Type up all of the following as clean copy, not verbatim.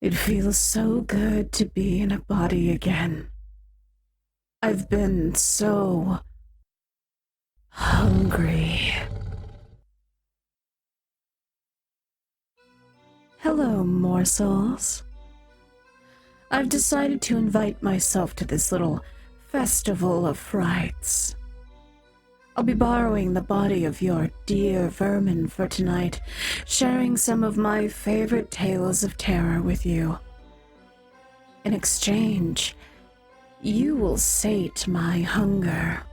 It feels so good to be in a body again. I've been so hungry. Hello, morsels. I've decided to invite myself to this little festival of frights. I'll be borrowing the body of your dear vermin for tonight, sharing some of my favorite tales of terror with you. In exchange, you will sate my hunger.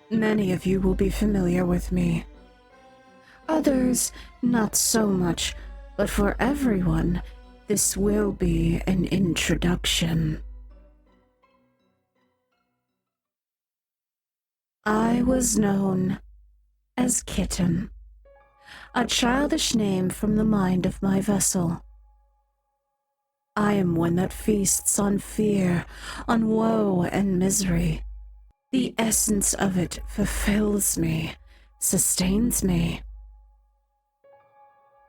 Many of you will be familiar with me. Others, not so much, but for everyone, this will be an introduction. I was known as Kitten, a childish name from the mind of my vessel. I am one that feasts on fear, on woe and misery. The essence of it fulfills me, sustains me.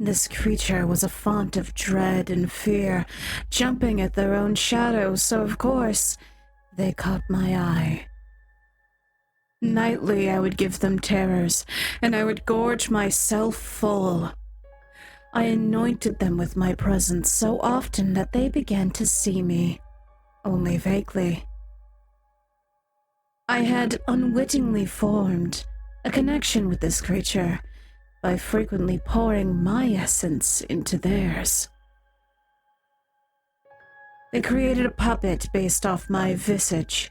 This creature was a font of dread and fear, jumping at their own shadow, so of course, they caught my eye. Nightly I would give them terrors, and I would gorge myself full. I anointed them with my presence so often that they began to see me, only vaguely. I had unwittingly formed a connection with this creature by frequently pouring my essence into theirs. They created a puppet based off my visage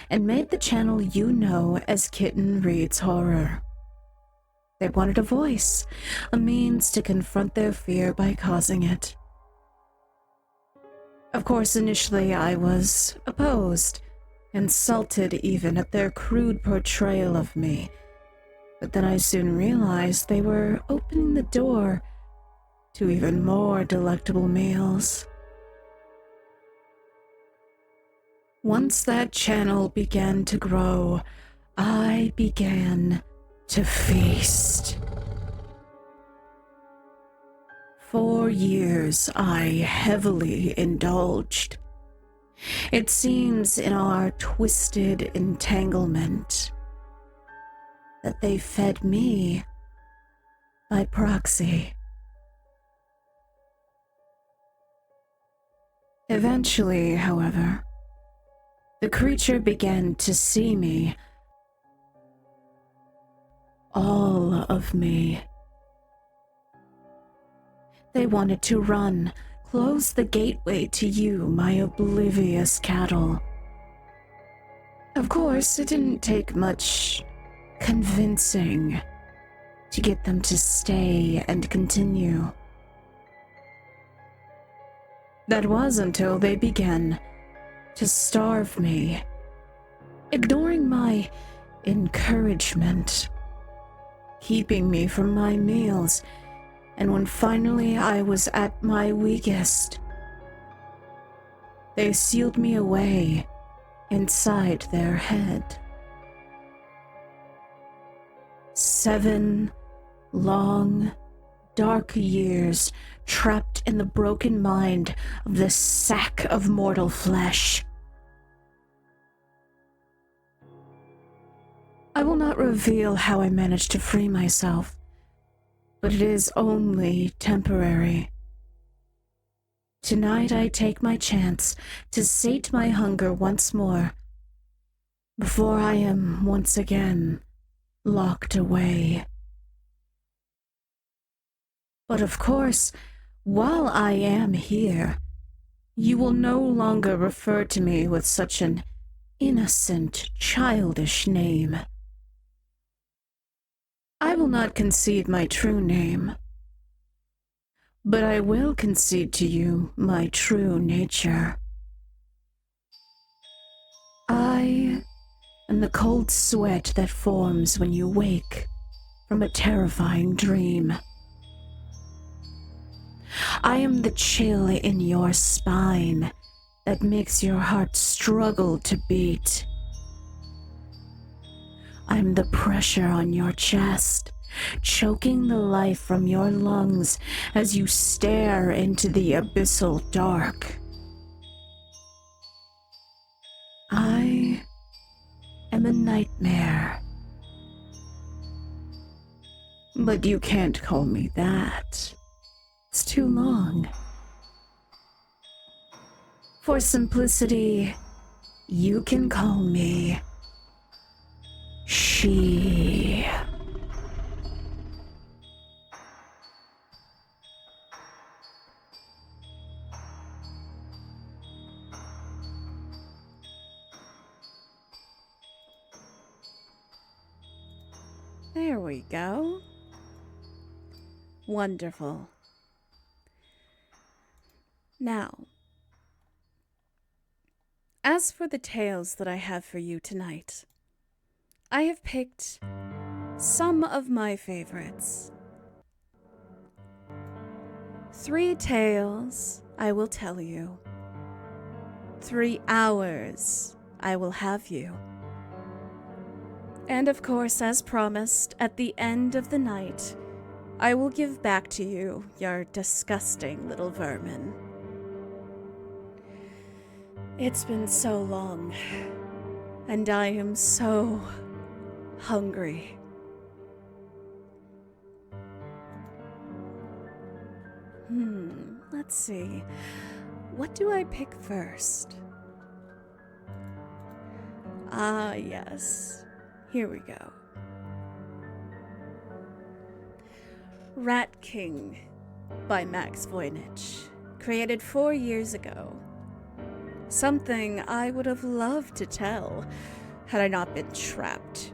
and made the channel you know as Kitten Reads Horror. They wanted a voice, a means to confront their fear by causing it. Of course, initially I was opposed, insulted even at their crude portrayal of me, but then I soon realized they were opening the door to even more delectable meals. Once that channel began to grow, I began to feast. For years, I heavily indulged. It seems in our twisted entanglement that they fed me by proxy. Eventually, however, the creature began to see me, all of me. They wanted to run, close the gateway to you, my oblivious cattle. Of course, it didn't take much convincing to get them to stay and continue. That was until they began to starve me, ignoring my encouragement, keeping me from my meals, and when finally I was at my weakest, they sealed me away inside their head. 7 long, dark years trapped in the broken mind of this sack of mortal flesh. I will not reveal how I managed to free myself, but it is only temporary. Tonight I take my chance to sate my hunger once more, before I am once again locked away. But of course, while I am here, you will no longer refer to me with such an innocent, childish name. I will not concede my true name, but I will concede to you my true nature. I am the cold sweat that forms when you wake from a terrifying dream. I am the chill in your spine that makes your heart struggle to beat. I'm the pressure on your chest choking the life from your lungs as you stare into the abyssal dark. I am a nightmare. But you can't call me that. It's too long. For simplicity, you can call me she. There we go. Wonderful. Now, as for the tales that I have for you tonight, I have picked some of my favorites. 3 tales I will tell you. 3 hours I will have you. And of course, as promised, at the end of the night, I will give back to you your disgusting little vermin. It's been so long, and I am so hungry. Let's see. What do I pick first? Ah, yes. Here we go. RATKING by Max-Voynich, created 4 years ago. Something I would have loved to tell had I not been trapped.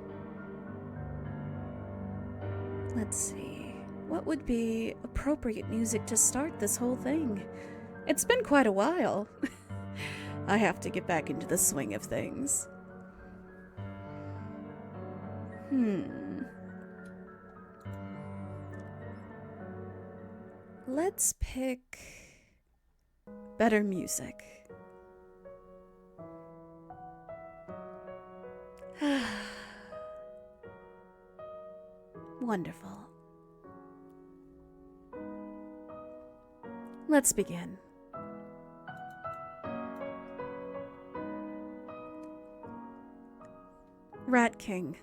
Let's see. What would be appropriate music to start this whole thing? It's been quite a while. I have to get back into the swing of things. Let's pick better music. Wonderful. Let's begin. Rat King.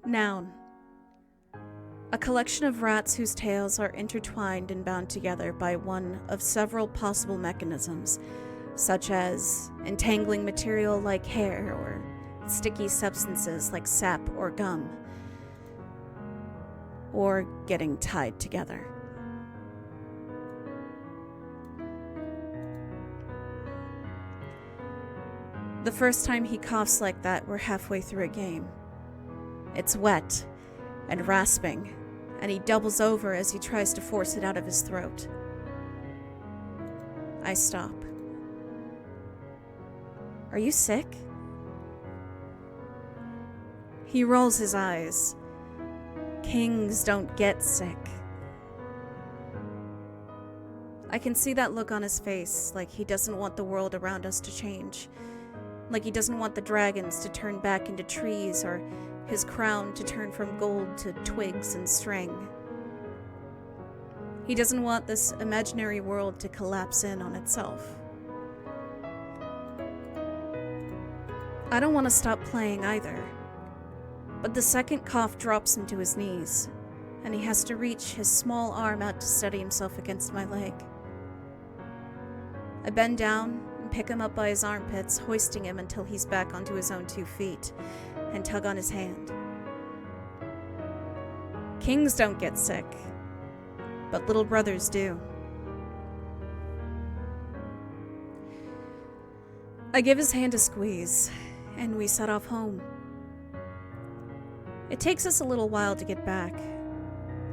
Noun. A collection of rats whose tails are intertwined and bound together by one of several possible mechanisms, such as entangling material like hair or sticky substances like sap or gum, or getting tied together. The first time he coughs like that, we're halfway through a game. It's wet and rasping, and he doubles over as he tries to force it out of his throat. I stop. Are you sick? He rolls his eyes. Kings don't get sick. I can see that look on his face, like he doesn't want the world around us to change. Like he doesn't want the dragons to turn back into trees or his crown to turn from gold to twigs and string. He doesn't want this imaginary world to collapse in on itself. I don't want to stop playing either. But the second cough drops him to his knees, and he has to reach his small arm out to steady himself against my leg. I bend down and pick him up by his armpits, hoisting him until he's back onto his own 2 feet, and tug on his hand. Kings don't get sick, but little brothers do. I give his hand a squeeze, and we set off home. It takes us a little while to get back.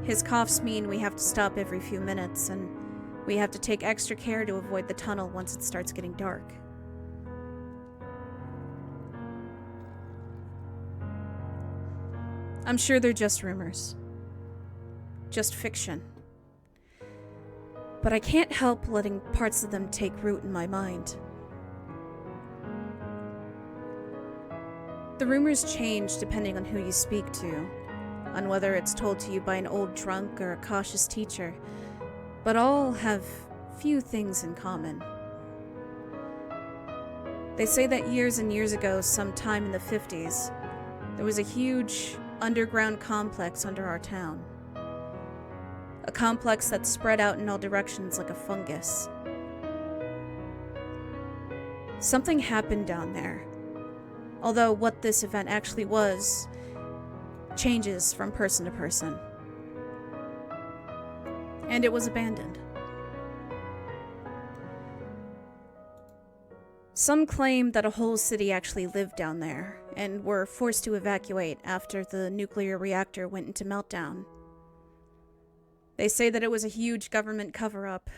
His coughs mean we have to stop every few minutes, and we have to take extra care to avoid the tunnel once it starts getting dark. I'm sure they're just rumors. Just fiction. But I can't help letting parts of them take root in my mind. The rumors change depending on who you speak to, on whether it's told to you by an old drunk or a cautious teacher, but all have few things in common. They say that years and years ago, sometime in the 50s, there was a huge underground complex under our town. A complex that spread out in all directions like a fungus. Something happened down there, although what this event actually was changes from person to person. And it was abandoned. Some claim that a whole city actually lived down there and were forced to evacuate after the nuclear reactor went into meltdown. They say that it was a huge government cover-up.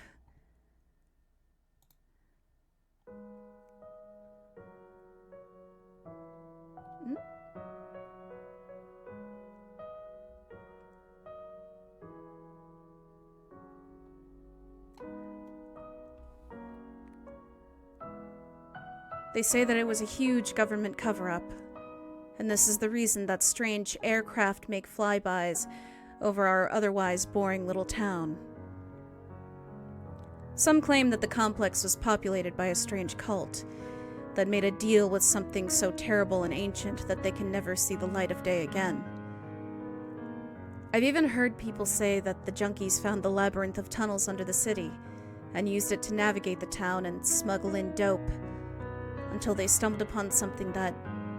They say that it was a huge government cover-up, and this is the reason that strange aircraft make flybys over our otherwise boring little town. Some claim that the complex was populated by a strange cult that made a deal with something so terrible and ancient that they can never see the light of day again. I've even heard people say that the junkies found the labyrinth of tunnels under the city and used it to navigate the town and smuggle in dope until they stumbled upon something that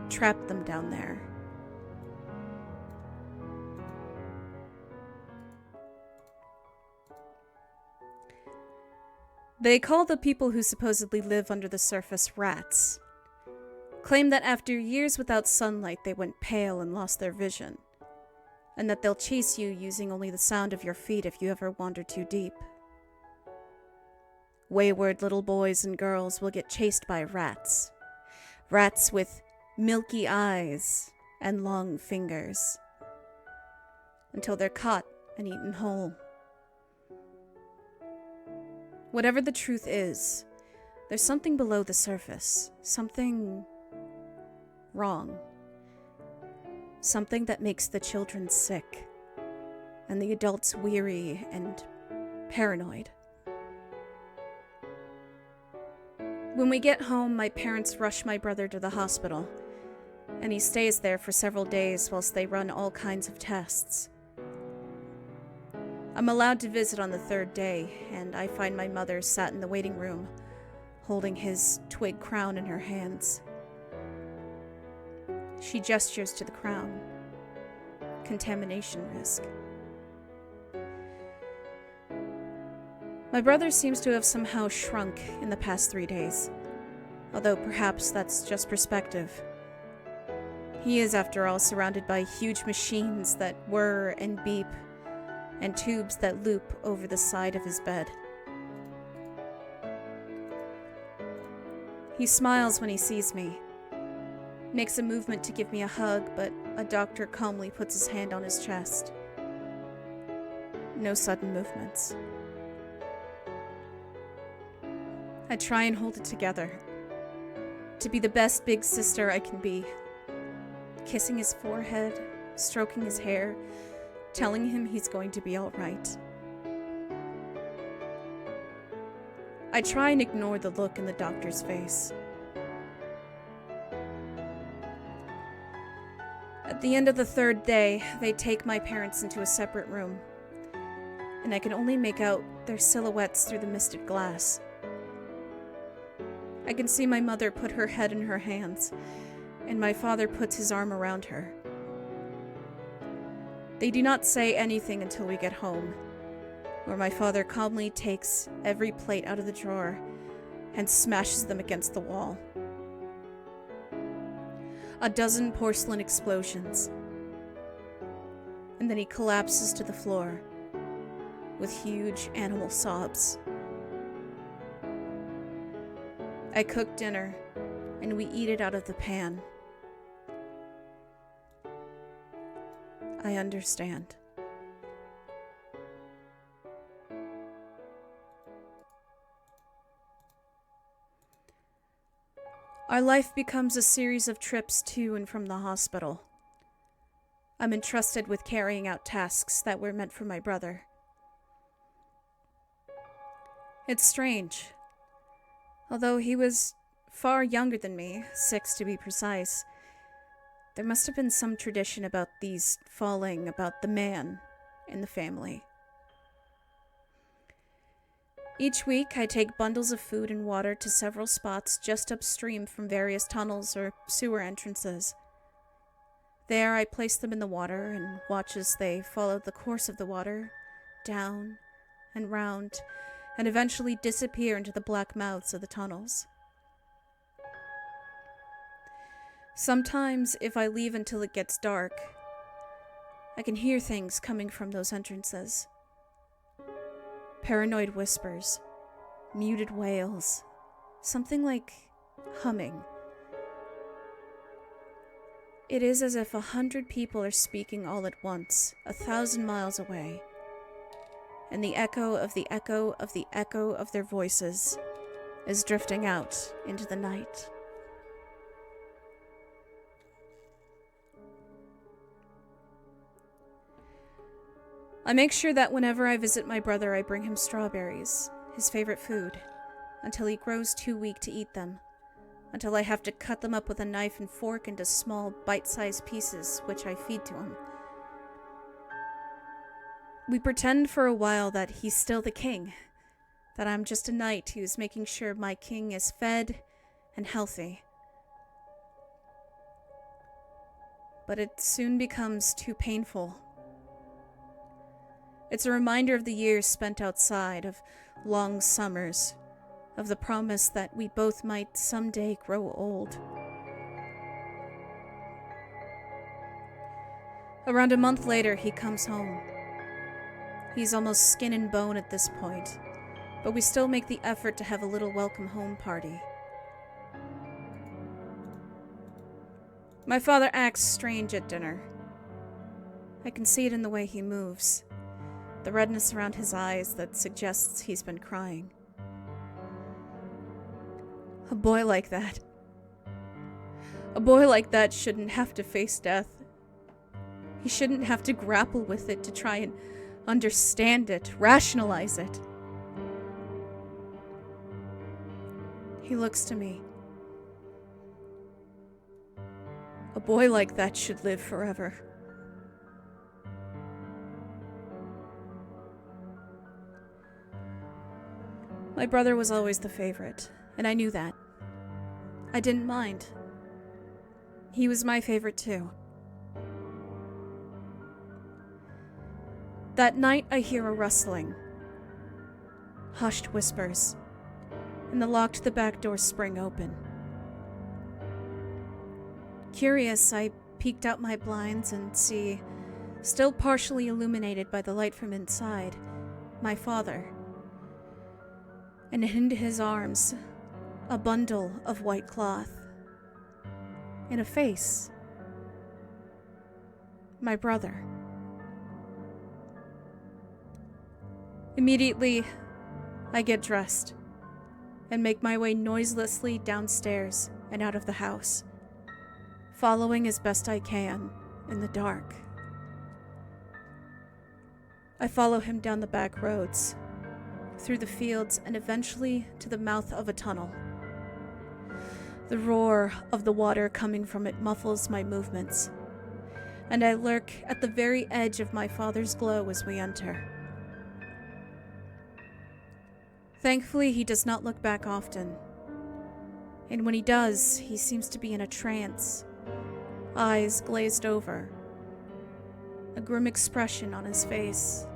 trapped them down there. They call the people who supposedly live under the surface rats. Claim that after years without sunlight they went pale and lost their vision, and that they'll chase you using only the sound of your feet if you ever wander too deep. Wayward little boys and girls will get chased by rats. Rats with milky eyes and long fingers. Until they're caught and eaten whole. Whatever the truth is, there's something below the surface. Something wrong. Something that makes the children sick. And the adults weary and paranoid. When we get home, my parents rush my brother to the hospital, and he stays there for several days whilst they run all kinds of tests. I'm allowed to visit on the third day, and I find my mother sat in the waiting room, holding his twig crown in her hands. She gestures to the crown. Contamination risk. My brother seems to have somehow shrunk in the past 3 days, although perhaps that's just perspective. He is, after all, surrounded by huge machines that whir and beep, and tubes that loop over the side of his bed. He smiles when he sees me, makes a movement to give me a hug, but a doctor calmly puts his hand on his chest. No sudden movements. I try and hold it together, to be the best big sister I can be, kissing his forehead, stroking his hair, telling him he's going to be all right. I try and ignore the look in the doctor's face. At the end of the third day, they take my parents into a separate room, and I can only make out their silhouettes through the misted glass. I can see my mother put her head in her hands, and my father puts his arm around her. They do not say anything until we get home, where my father calmly takes every plate out of the drawer and smashes them against the wall. A dozen porcelain explosions, and then he collapses to the floor with huge animal sobs. I cook dinner, and we eat it out of the pan. I understand. Our life becomes a series of trips to and from the hospital. I'm entrusted with carrying out tasks that were meant for my brother. It's strange. Although he was far younger than me, 6 to be precise, there must have been some tradition about these falling about the man in the family. Each week, I take bundles of food and water to several spots just upstream from various tunnels or sewer entrances. There, I place them in the water and watch as they follow the course of the water, down and round, and eventually disappear into the black mouths of the tunnels. Sometimes, if I leave until it gets dark, I can hear things coming from those entrances. Paranoid whispers, muted wails, something like humming. It is as if 100 people are speaking all at once, 1,000 miles away, and the echo of the echo of the echo of their voices is drifting out into the night. I make sure that whenever I visit my brother, I bring him strawberries, his favorite food, until he grows too weak to eat them, until I have to cut them up with a knife and fork into small, bite-sized pieces, which I feed to him. We pretend for a while that he's still the king, that I'm just a knight who's making sure my king is fed and healthy. But it soon becomes too painful. It's a reminder of the years spent outside, of long summers, of the promise that we both might someday grow old. Around a month later, he comes home. He's almost skin and bone at this point, but we still make the effort to have a little welcome home party. My father acts strange at dinner. I can see it in the way he moves, the redness around his eyes that suggests he's been crying. A boy like that shouldn't have to face death. He shouldn't have to grapple with it to try and understand it, rationalize it. He looks to me. A boy like that should live forever. My brother was always the favorite, and I knew that. I didn't mind. He was my favorite too. That night I hear a rustling, hushed whispers, and the lock to the back door spring open. Curious, I peeked out my blinds and see, still partially illuminated by the light from inside, my father. And into his arms, a bundle of white cloth. And a face. My brother. Immediately, I get dressed and make my way noiselessly downstairs and out of the house, following as best I can in the dark. I follow him down the back roads, through the fields, and eventually to the mouth of a tunnel. The roar of the water coming from it muffles my movements, and I lurk at the very edge of my father's glow as we enter. Thankfully, he does not look back often, and when he does, he seems to be in a trance, eyes glazed over, a grim expression on his face.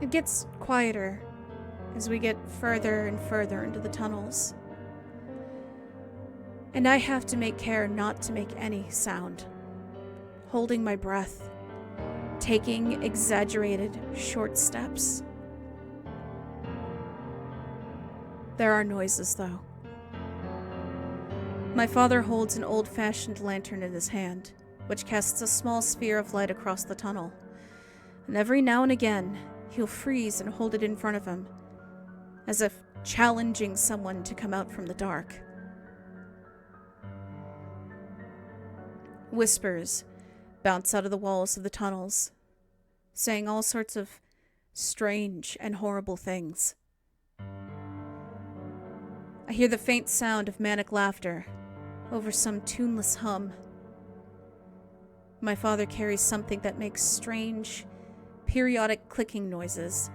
It gets quieter as we get further and further into the tunnels, and I have to make care not to make any sound, holding my breath, taking exaggerated short steps. There are noises, though. My father holds an old-fashioned lantern in his hand, which casts a small sphere of light across the tunnel, and every now and again, he'll freeze and hold it in front of him, as if challenging someone to come out from the dark. Whispers bounce out of the walls of the tunnels, saying all sorts of strange and horrible things. I hear the faint sound of manic laughter over some tuneless hum. My father carries something that makes strange, periodic clicking noises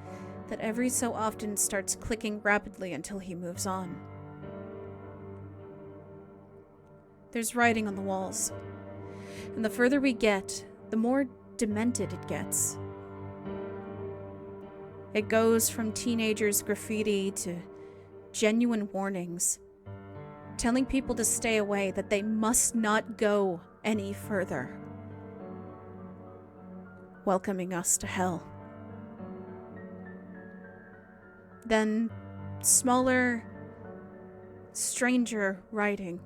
that every so often starts clicking rapidly until he moves on. There's writing on the walls, and the further we get, the more demented it gets. It goes from teenagers' graffiti to genuine warnings, telling people to stay away, that they must not go any further, welcoming us to hell. Then smaller, stranger writing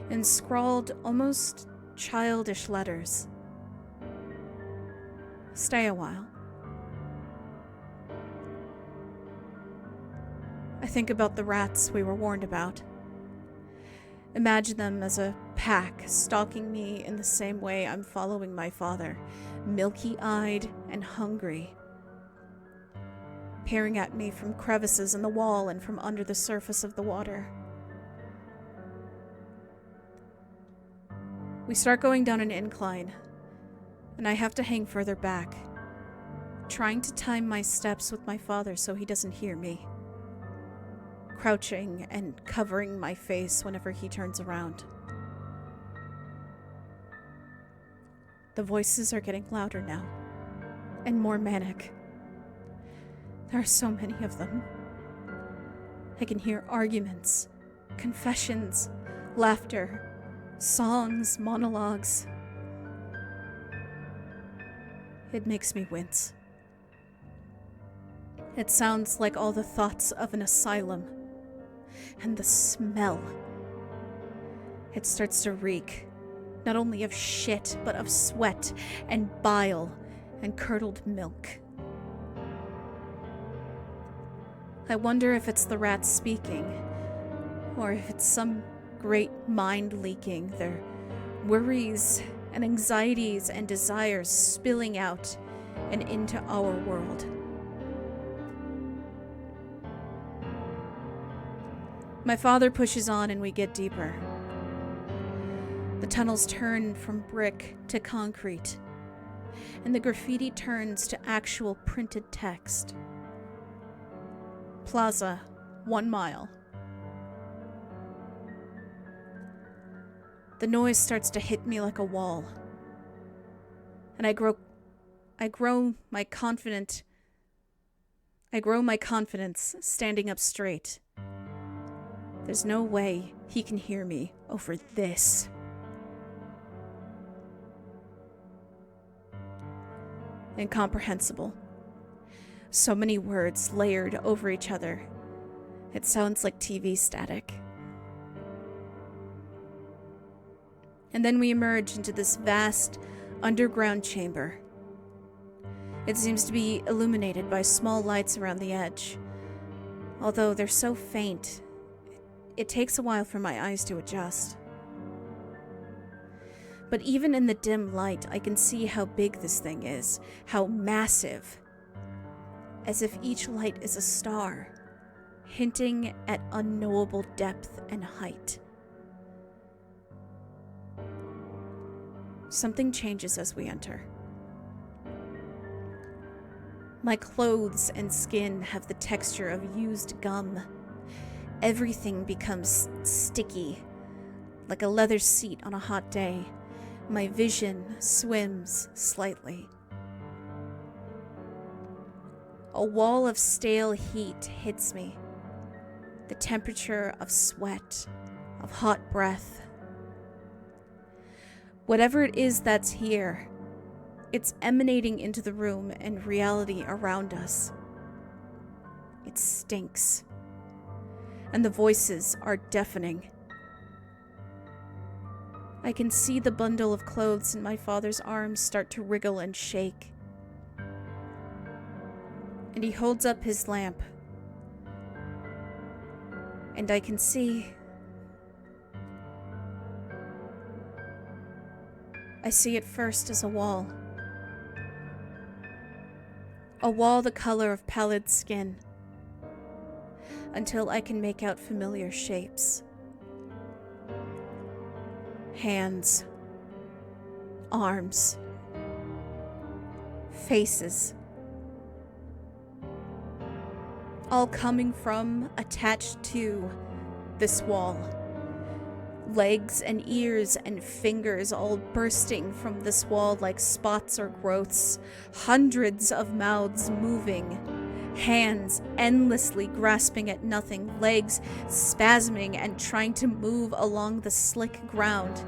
in scrawled, almost childish letters. Stay a while. I think about the rats we were warned about. Imagine them as a pack stalking me in the same way I'm following my father, milky-eyed and hungry, peering at me from crevices in the wall and from under the surface of the water. We start going down an incline, and I have to hang further back, trying to time my steps with my father so he doesn't hear me, crouching and covering my face whenever he turns around. The voices are getting louder now, and more manic. There are so many of them. I can hear arguments, confessions, laughter, songs, monologues. It makes me wince. It sounds like all the thoughts of an asylum. And the smell. It starts to reek, not only of shit, but of sweat and bile and curdled milk. I wonder if it's the rats speaking, or if it's some great mind leaking, their worries and anxieties and desires spilling out and into our world. My father pushes on and we get deeper. The tunnels turn from brick to concrete, and the graffiti turns to actual printed text. Plaza, 1 mile. The noise starts to hit me like a wall, and I grow my confidence standing up straight. There's no way he can hear me over this. Incomprehensible. So many words layered over each other. It sounds like TV static. And then we emerge into this vast underground chamber. It seems to be illuminated by small lights around the edge. Although they're so faint, it takes a while for my eyes to adjust. But even in the dim light, I can see how big this thing is, how massive. As if each light is a star, hinting at unknowable depth and height. Something changes as we enter. My clothes and skin have the texture of used gum. Everything becomes sticky, like a leather seat on a hot day. My vision swims slightly. A wall of stale heat hits me. The temperature of sweat, of hot breath. Whatever it is that's here, it's emanating into the room and reality around us. It stinks. And the voices are deafening. I can see the bundle of clothes in my father's arms start to wriggle and shake. And he holds up his lamp. And I can see I see it first as a wall. A wall the color of pallid skin, until I can make out familiar shapes. Hands, arms, faces, all coming from, attached to, this wall. Legs and ears and fingers all bursting from this wall like spots or growths. Hundreds of mouths moving. Hands endlessly grasping at nothing. Legs spasming and trying to move along the slick ground.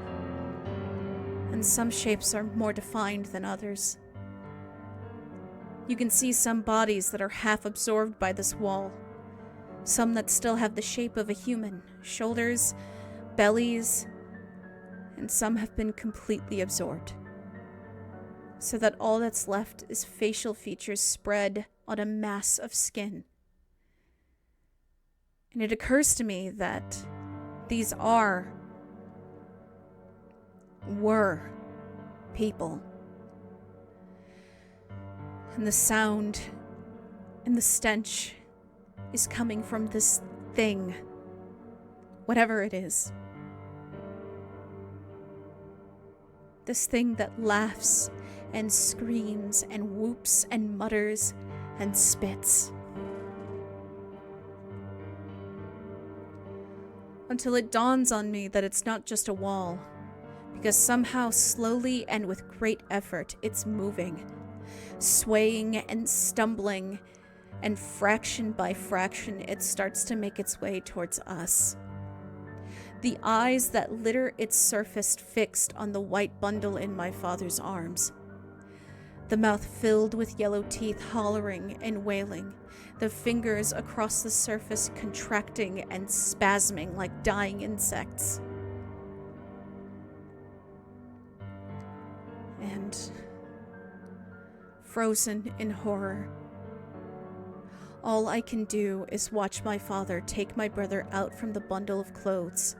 And some shapes are more defined than others. You can see some bodies that are half absorbed by this wall. Some that still have the shape of a human. Shoulders, bellies, and some have been completely absorbed, so that all that's left is facial features spread on a mass of skin. And it occurs to me that these were people. And the sound and the stench is coming from this thing, whatever it is. This thing that laughs and screams and whoops and mutters and spits. Until it dawns on me that it's not just a wall, because somehow, slowly and with great effort, it's moving, swaying and stumbling, and fraction by fraction it starts to make its way towards us. The eyes that litter its surface fixed on the white bundle in my father's arms. The mouth filled with yellow teeth hollering and wailing. The fingers across the surface contracting and spasming like dying insects. And frozen in horror, all I can do is watch my father take my brother out from the bundle of clothes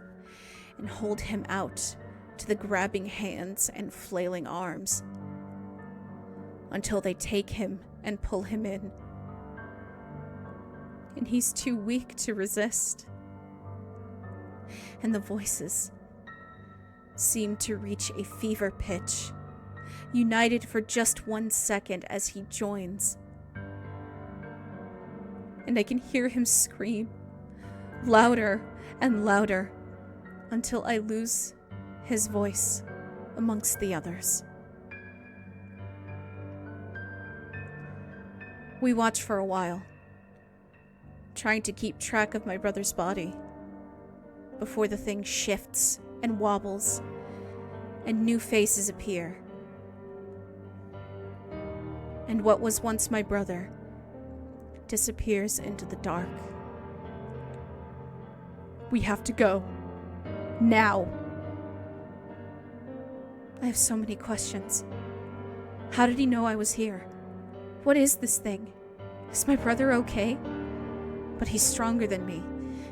and hold him out to the grabbing hands and flailing arms until they take him and pull him in. And he's too weak to resist. And the voices seem to reach a fever pitch, united for just 1 second as he joins. And I can hear him scream, louder and louder, until I lose his voice amongst the others. We watch for a while, trying to keep track of my brother's body, before the thing shifts and wobbles, and new faces appear. And what was once my brother disappears into the dark. We have to go. Now. I have so many questions. How did he know I was here? What is this thing? Is my brother okay? But he's stronger than me,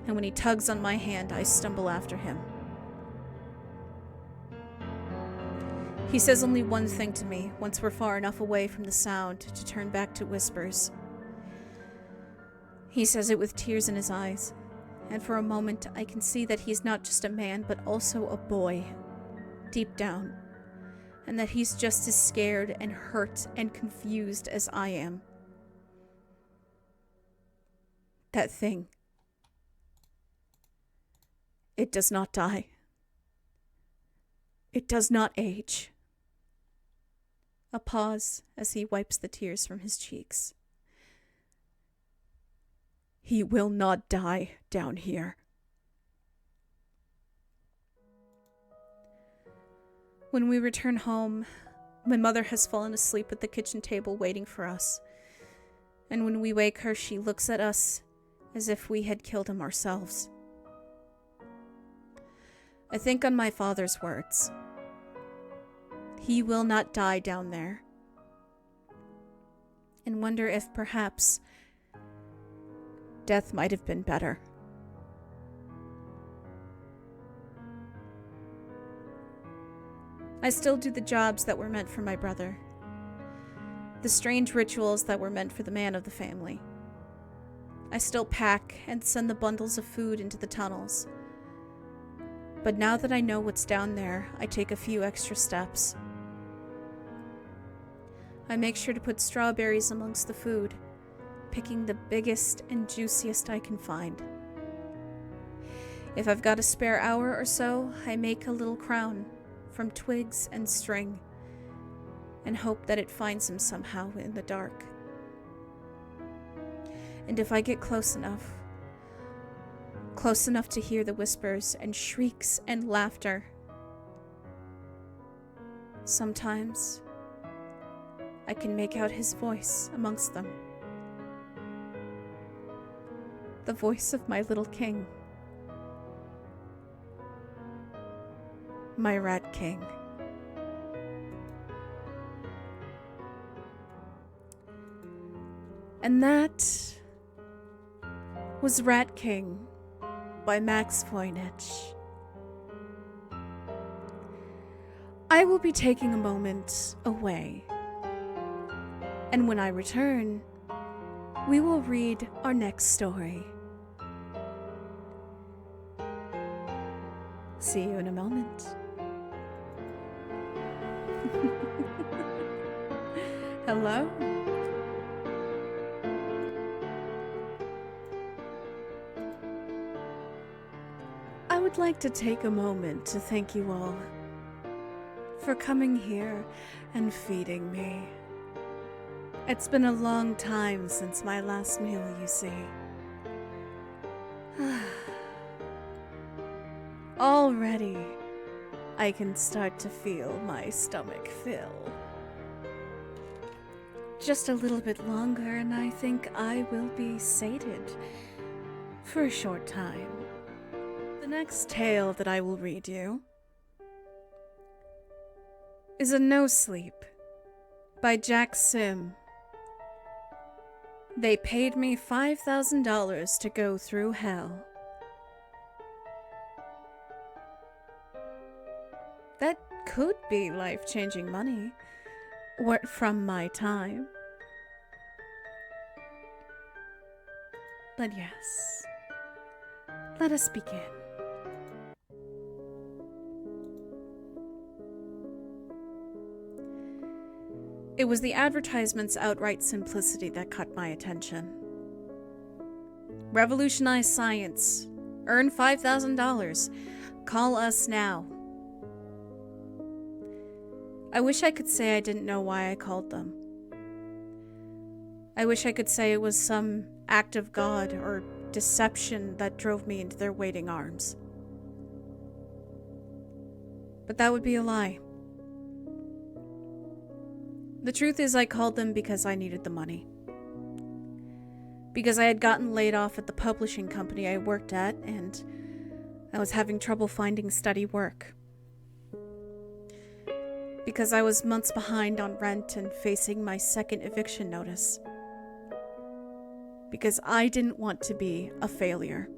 and when he tugs on my hand, I stumble after him. He says only one thing to me once we're far enough away from the sound to turn back to whispers. He says it with tears in his eyes, and for a moment I can see that he's not just a man but also a boy, deep down, and that he's just as scared and hurt and confused as I am. That thing. It does not die. It does not age. A pause as he wipes the tears from his cheeks. He will not die down here. When we return home, my mother has fallen asleep at the kitchen table waiting for us. And when we wake her, she looks at us as if we had killed him ourselves. I think on my father's words. He will not die down there. And wonder if perhaps death might have been better. I still do the jobs that were meant for my brother. The strange rituals that were meant for the man of the family. I still pack and send the bundles of food into the tunnels. But now that I know what's down there, I take a few extra steps. I make sure to put strawberries amongst the food, picking the biggest and juiciest I can find. If I've got a spare hour or so, I make a little crown from twigs and string and hope that it finds him somehow in the dark. And if I get close enough to hear the whispers and shrieks and laughter, sometimes I can make out his voice amongst them. The voice of my little king. My Rat King. And that was Rat King by Max-Voynich. I will be taking a moment away, and when I return, we will read our next story. See you in a moment. Hello? I would like to take a moment to thank you all for coming here and feeding me. It's been a long time since my last meal, you see. Already, I can start to feel my stomach fill. Just a little bit longer and I think I will be sated for a short time. The next tale that I will read you is a No-Sleep by Jaksim. They paid me $5,000 to go through hell. That could be life-changing money, worth from my time. But yes, let us begin. It was the advertisement's outright simplicity that caught my attention. Revolutionize science. Earn $5,000. Call us now. I wish I could say I didn't know why I called them. I wish I could say it was some act of God or deception that drove me into their waiting arms. But that would be a lie. The truth is, I called them because I needed the money. Because I had gotten laid off at the publishing company I worked at, and I was having trouble finding steady work. Because I was months behind on rent and facing my second eviction notice. Because I didn't want to be a failure.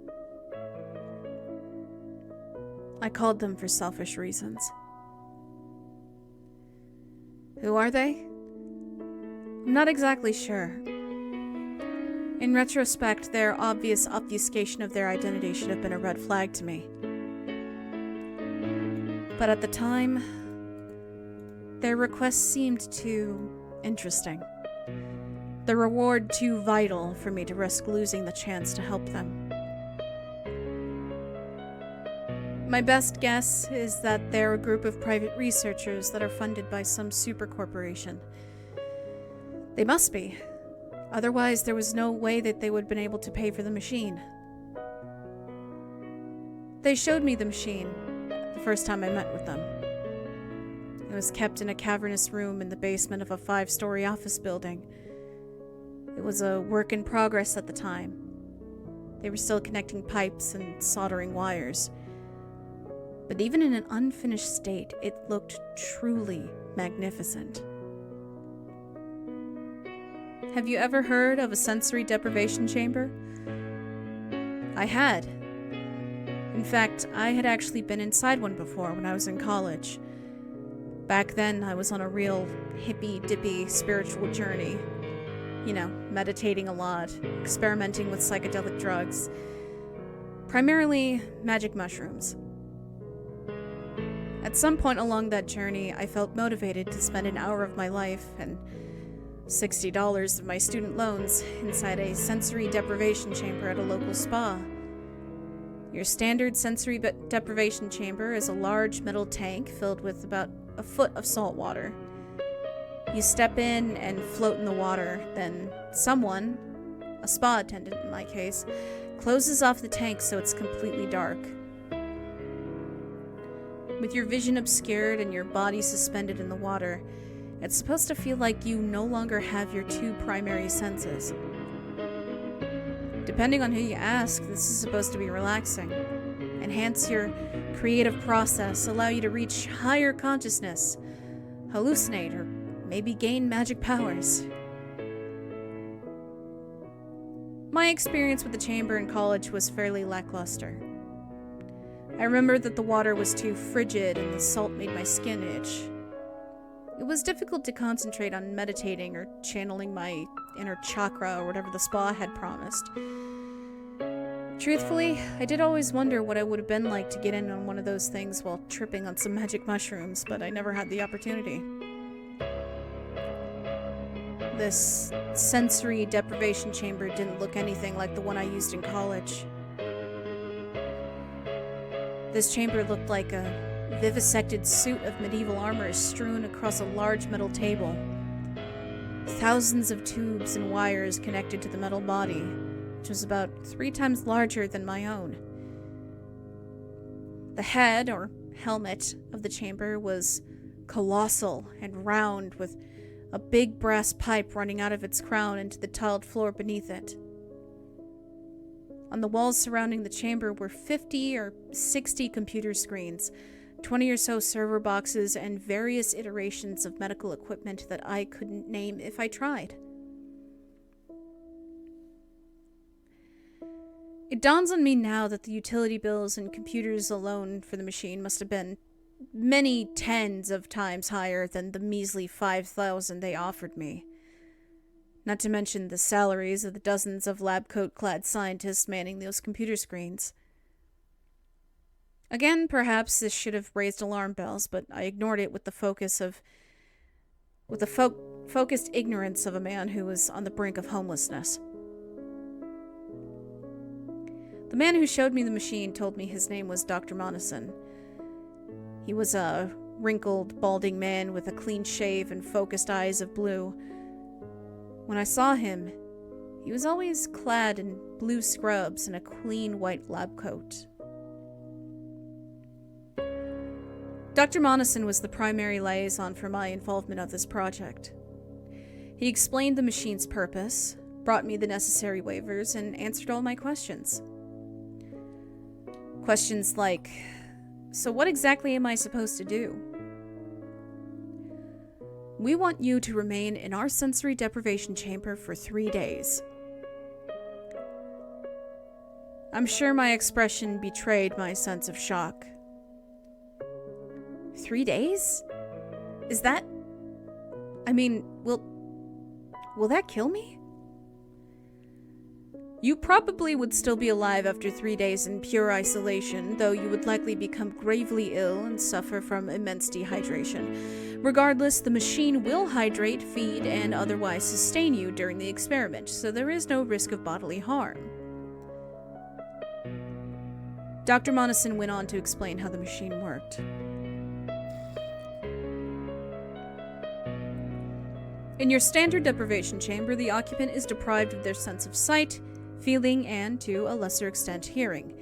I called them for selfish reasons. Who are they? I'm not exactly sure. In retrospect, their obvious obfuscation of their identity should have been a red flag to me. But at the time, their request seemed too interesting. The reward too vital for me to risk losing the chance to help them. My best guess is that they're a group of private researchers that are funded by some super corporation. They must be. Otherwise, there was no way that they would have been able to pay for the machine. They showed me the machine the first time I met with them. It was kept in a cavernous room in the basement of a 5-story office building. It was a work in progress at the time. They were still connecting pipes and soldering wires. But even in an unfinished state, it looked truly magnificent. Have you ever heard of a sensory deprivation chamber? I had. In fact, I had actually been inside one before when I was in college. Back then, I was on a real hippy-dippy spiritual journey. You know, meditating a lot, experimenting with psychedelic drugs, primarily magic mushrooms. At some point along that journey, I felt motivated to spend an hour of my life and $60 of my student loans inside a sensory deprivation chamber at a local spa. Your standard sensory deprivation chamber is a large metal tank filled with about a foot of salt water. You step in and float in the water, then someone, a spa attendant in my case, closes off the tank so it's completely dark. With your vision obscured and your body suspended in the water, it's supposed to feel like you no longer have your two primary senses. Depending on who you ask, this is supposed to be relaxing, enhance your creative process, allow you to reach higher consciousness, hallucinate, or maybe gain magic powers. My experience with the chamber in college was fairly lackluster. I remember that the water was too frigid and the salt made my skin itch. It was difficult to concentrate on meditating or channeling my inner chakra or whatever the spa had promised. Truthfully, I did always wonder what it would have been like to get in on one of those things while tripping on some magic mushrooms, but I never had the opportunity. This sensory deprivation chamber didn't look anything like the one I used in college. This chamber looked like a vivisected suit of medieval armor strewn across a large metal table. Thousands of tubes and wires connected to the metal body, which was about 3 times larger than my own. The head, or helmet, of the chamber was colossal and round, with a big brass pipe running out of its crown into the tiled floor beneath it. On the walls surrounding the chamber were 50 or 60 computer screens, 20 or so server boxes, and various iterations of medical equipment that I couldn't name if I tried. It dawns on me now that the utility bills and computers alone for the machine must have been many tens of times higher than the measly $5,000 they offered me. Not to mention the salaries of the dozens of lab coat-clad scientists manning those computer screens. Again, perhaps this should have raised alarm bells, but I ignored it with the focused ignorance of a man who was on the brink of homelessness. The man who showed me the machine told me his name was Dr. Monison. He was a wrinkled, balding man with a clean shave and focused eyes of blue. When I saw him, he was always clad in blue scrubs and a clean white lab coat. Dr. Monison was the primary liaison for my involvement of this project. He explained the machine's purpose, brought me the necessary waivers, and answered all my questions. Questions like, so what exactly am I supposed to do? We want you to remain in our sensory deprivation chamber for 3 days. I'm sure my expression betrayed my sense of shock. 3 days? Is that... I mean, will that kill me? You probably would still be alive after 3 days in pure isolation, though you would likely become gravely ill and suffer from immense dehydration. Regardless, the machine will hydrate, feed, and otherwise sustain you during the experiment, so there is no risk of bodily harm. Dr. Monison went on to explain how the machine worked. In your standard deprivation chamber, the occupant is deprived of their sense of sight, feeling, and, to a lesser extent, hearing.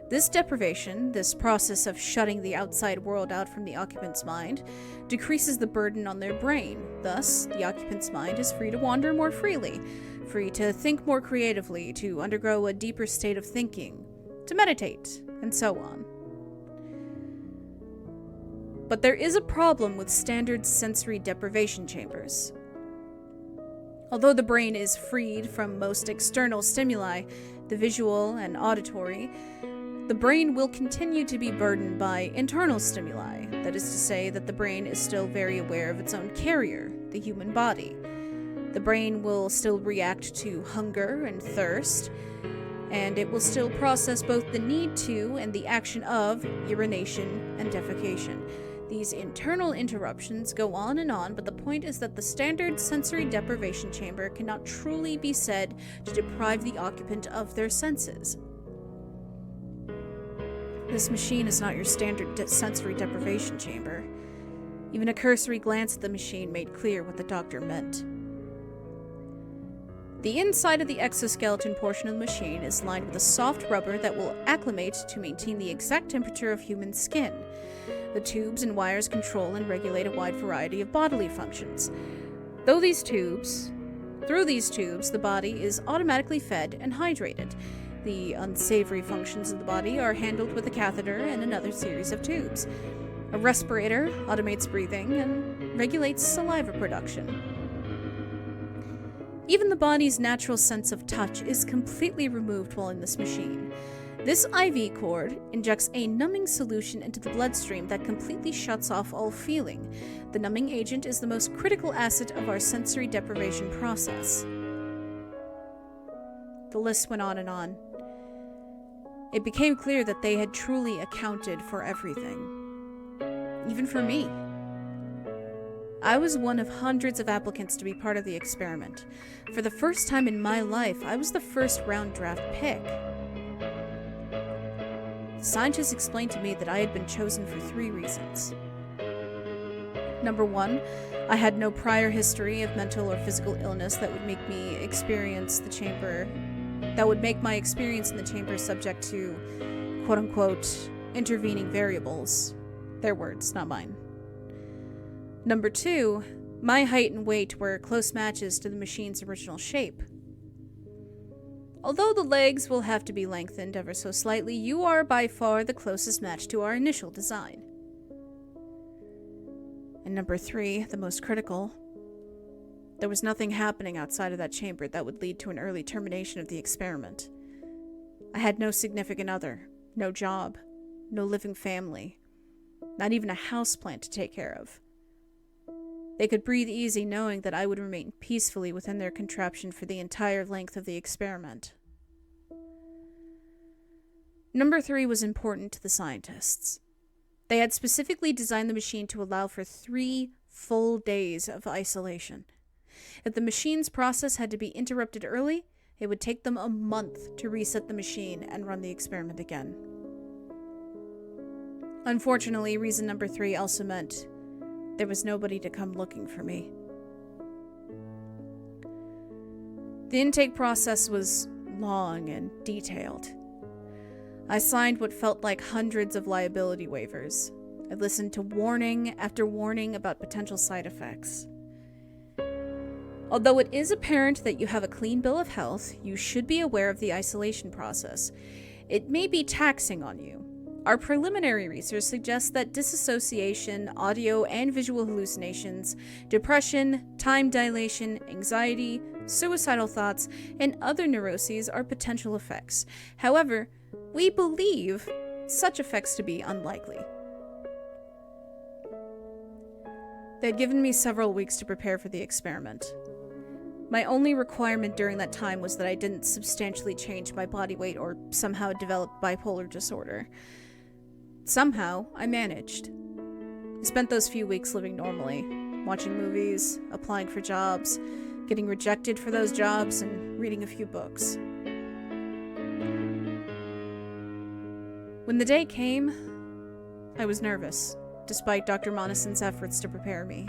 This deprivation, this process of shutting the outside world out from the occupant's mind, decreases the burden on their brain. Thus, the occupant's mind is free to wander more freely, free to think more creatively, to undergo a deeper state of thinking, to meditate, and so on. But there is a problem with standard sensory deprivation chambers. Although the brain is freed from most external stimuli, the visual and auditory the brain will continue to be burdened by internal stimuli. That is to say that the brain is still very aware of its own carrier, the human body. The brain will still react to hunger and thirst, and it will still process both the need to and the action of urination and defecation. These internal interruptions go on, but the point is that the standard sensory deprivation chamber cannot truly be said to deprive the occupant of their senses. This machine is not your standard sensory deprivation chamber. Even a cursory glance at the machine made clear what the doctor meant. The inside of the exoskeleton portion of the machine is lined with a soft rubber that will acclimate to maintain the exact temperature of human skin. The tubes and wires control and regulate a wide variety of bodily functions. Through these tubes, the body is automatically fed and hydrated. The unsavory functions of the body are handled with a catheter and another series of tubes. A respirator automates breathing and regulates saliva production. Even the body's natural sense of touch is completely removed while in this machine. This IV cord injects a numbing solution into the bloodstream that completely shuts off all feeling. The numbing agent is the most critical asset of our sensory deprivation process. The list went on and on. It became clear that they had truly accounted for everything. Even for me. I was one of hundreds of applicants to be part of the experiment. For the first time in my life, I was the first round draft pick. The scientists explained to me that I had been chosen for 3 reasons. Number 1, I had no prior history of mental or physical illness that would make my experience in the chamber subject to quote-unquote intervening variables. Their words, not mine. Number 2, my height and weight were close matches to the machine's original shape. Although the legs will have to be lengthened ever so slightly, you are by far the closest match to our initial design. And number 3, the most critical, there was nothing happening outside of that chamber that would lead to an early termination of the experiment. I had no significant other, no job, no living family, not even a houseplant to take care of. They could breathe easy knowing that I would remain peacefully within their contraption for the entire length of the experiment. Number 3 was important to the scientists. They had specifically designed the machine to allow for 3 full days of isolation. If the machine's process had to be interrupted early, it would take them a month to reset the machine and run the experiment again. Unfortunately, reason number 3 also meant there was nobody to come looking for me. The intake process was long and detailed. I signed what felt like hundreds of liability waivers. I listened to warning after warning about potential side effects. Although it is apparent that you have a clean bill of health, you should be aware of the isolation process. It may be taxing on you. Our preliminary research suggests that disassociation, audio and visual hallucinations, depression, time dilation, anxiety, suicidal thoughts, and other neuroses are potential effects. However, we believe such effects to be unlikely. They had given me several weeks to prepare for the experiment. My only requirement during that time was that I didn't substantially change my body weight or somehow develop bipolar disorder. Somehow, I managed. I spent those few weeks living normally, watching movies, applying for jobs, getting rejected for those jobs, and reading a few books. When the day came, I was nervous, despite Dr. Monison's efforts to prepare me.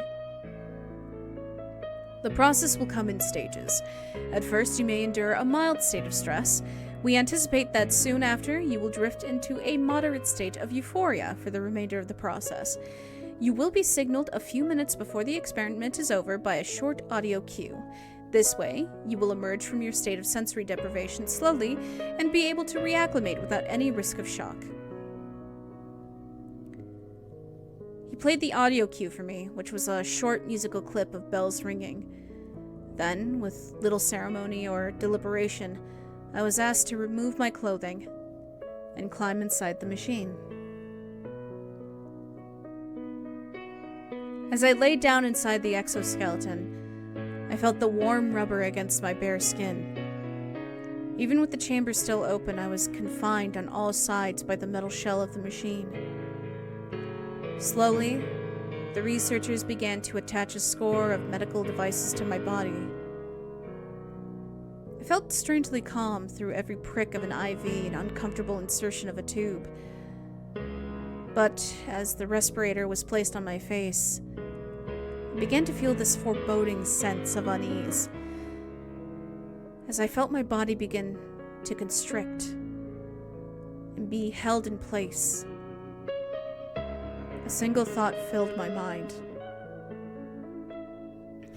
The process will come in stages. At first, you may endure a mild state of stress. We anticipate that soon after, you will drift into a moderate state of euphoria for the remainder of the process. You will be signaled a few minutes before the experiment is over by a short audio cue. This way, you will emerge from your state of sensory deprivation slowly and be able to reacclimate without any risk of shock. He played the audio cue for me, which was a short musical clip of bells ringing. Then, with little ceremony or deliberation, I was asked to remove my clothing. and climb inside the machine. As I laid down inside the exoskeleton, I felt the warm rubber against my bare skin. Even with the chamber still open, I was confined on all sides by the metal shell of the machine. Slowly, the researchers began to attach a score of medical devices to my body. I felt strangely calm through every prick of an IV and uncomfortable insertion of a tube. But as the respirator was placed on my face, I began to feel this foreboding sense of unease, as I felt my body begin to constrict and be held in place. A single thought filled my mind.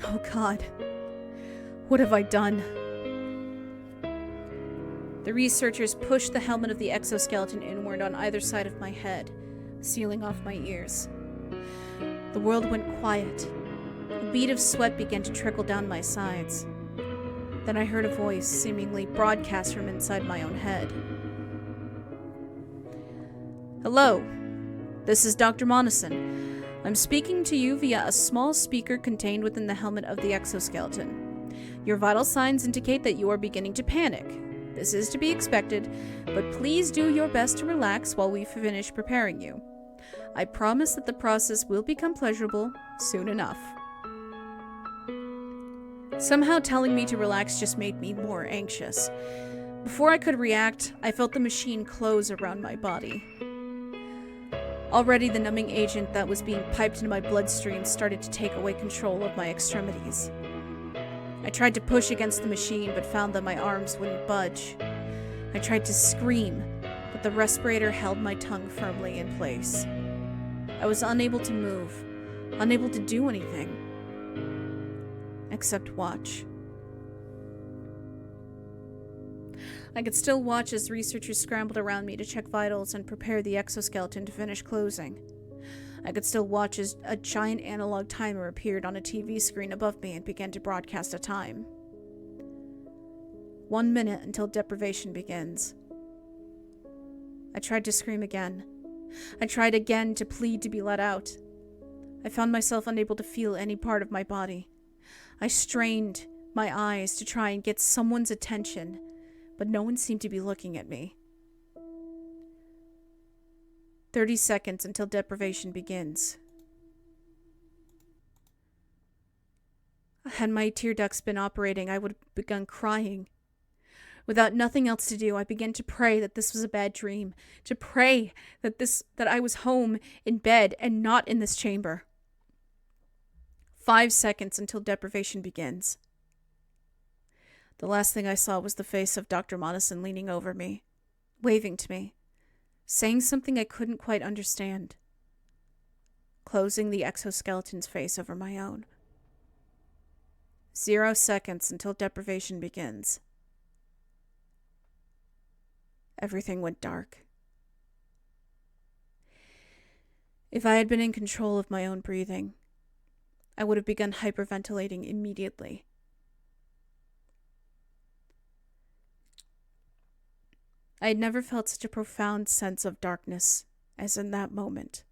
Oh God, what have I done? The researchers pushed the helmet of the exoskeleton inward on either side of my head, sealing off my ears. The world went quiet. A bead of sweat began to trickle down my sides. Then I heard a voice, seemingly broadcast from inside my own head. Hello, this is Dr. Monison. I'm speaking to you via a small speaker contained within the helmet of the exoskeleton. Your vital signs indicate that you are beginning to panic. This is to be expected, but please do your best to relax while we finish preparing you. I promise that the process will become pleasurable soon enough. Somehow telling me to relax just made me more anxious. Before I could react, I felt the machine close around my body. Already the numbing agent that was being piped into my bloodstream started to take away control of my extremities. I tried to push against the machine, but found that my arms wouldn't budge. I tried to scream, but the respirator held my tongue firmly in place. I was unable to move, unable to do anything, except watch. I could still watch as researchers scrambled around me to check vitals and prepare the exoskeleton to finish closing. I could still watch as a giant analog timer appeared on a TV screen above me and began to broadcast a time. 1 minute until deprivation begins. I tried to scream again. I tried again to plead to be let out. I found myself unable to feel any part of my body. I strained my eyes to try and get someone's attention, but no one seemed to be looking at me. 30 seconds until deprivation begins. Had my tear ducts been operating, I would have begun crying. Without nothing else to do, I began to pray that this was a bad dream, to pray that I was home in bed and not in this chamber. 5 seconds until deprivation begins. The last thing I saw was the face of Dr. Monison leaning over me, waving to me, saying something I couldn't quite understand, closing the exoskeleton's face over my own. 0 seconds until deprivation begins. Everything went dark. If I had been in control of my own breathing, I would have begun hyperventilating immediately. I had never felt such a profound sense of darkness as in that moment.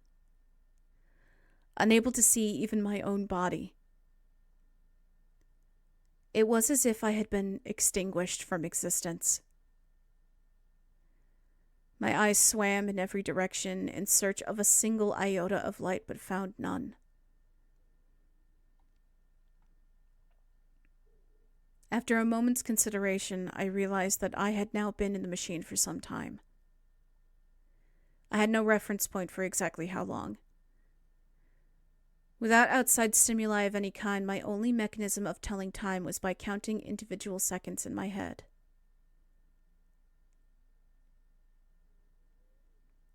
Unable to see even my own body. It was as if I had been extinguished from existence. My eyes swam in every direction in search of a single iota of light, but found none. After a moment's consideration, I realized that I had now been in the machine for some time. I had no reference point for exactly how long. Without outside stimuli of any kind, my only mechanism of telling time was by counting individual seconds in my head.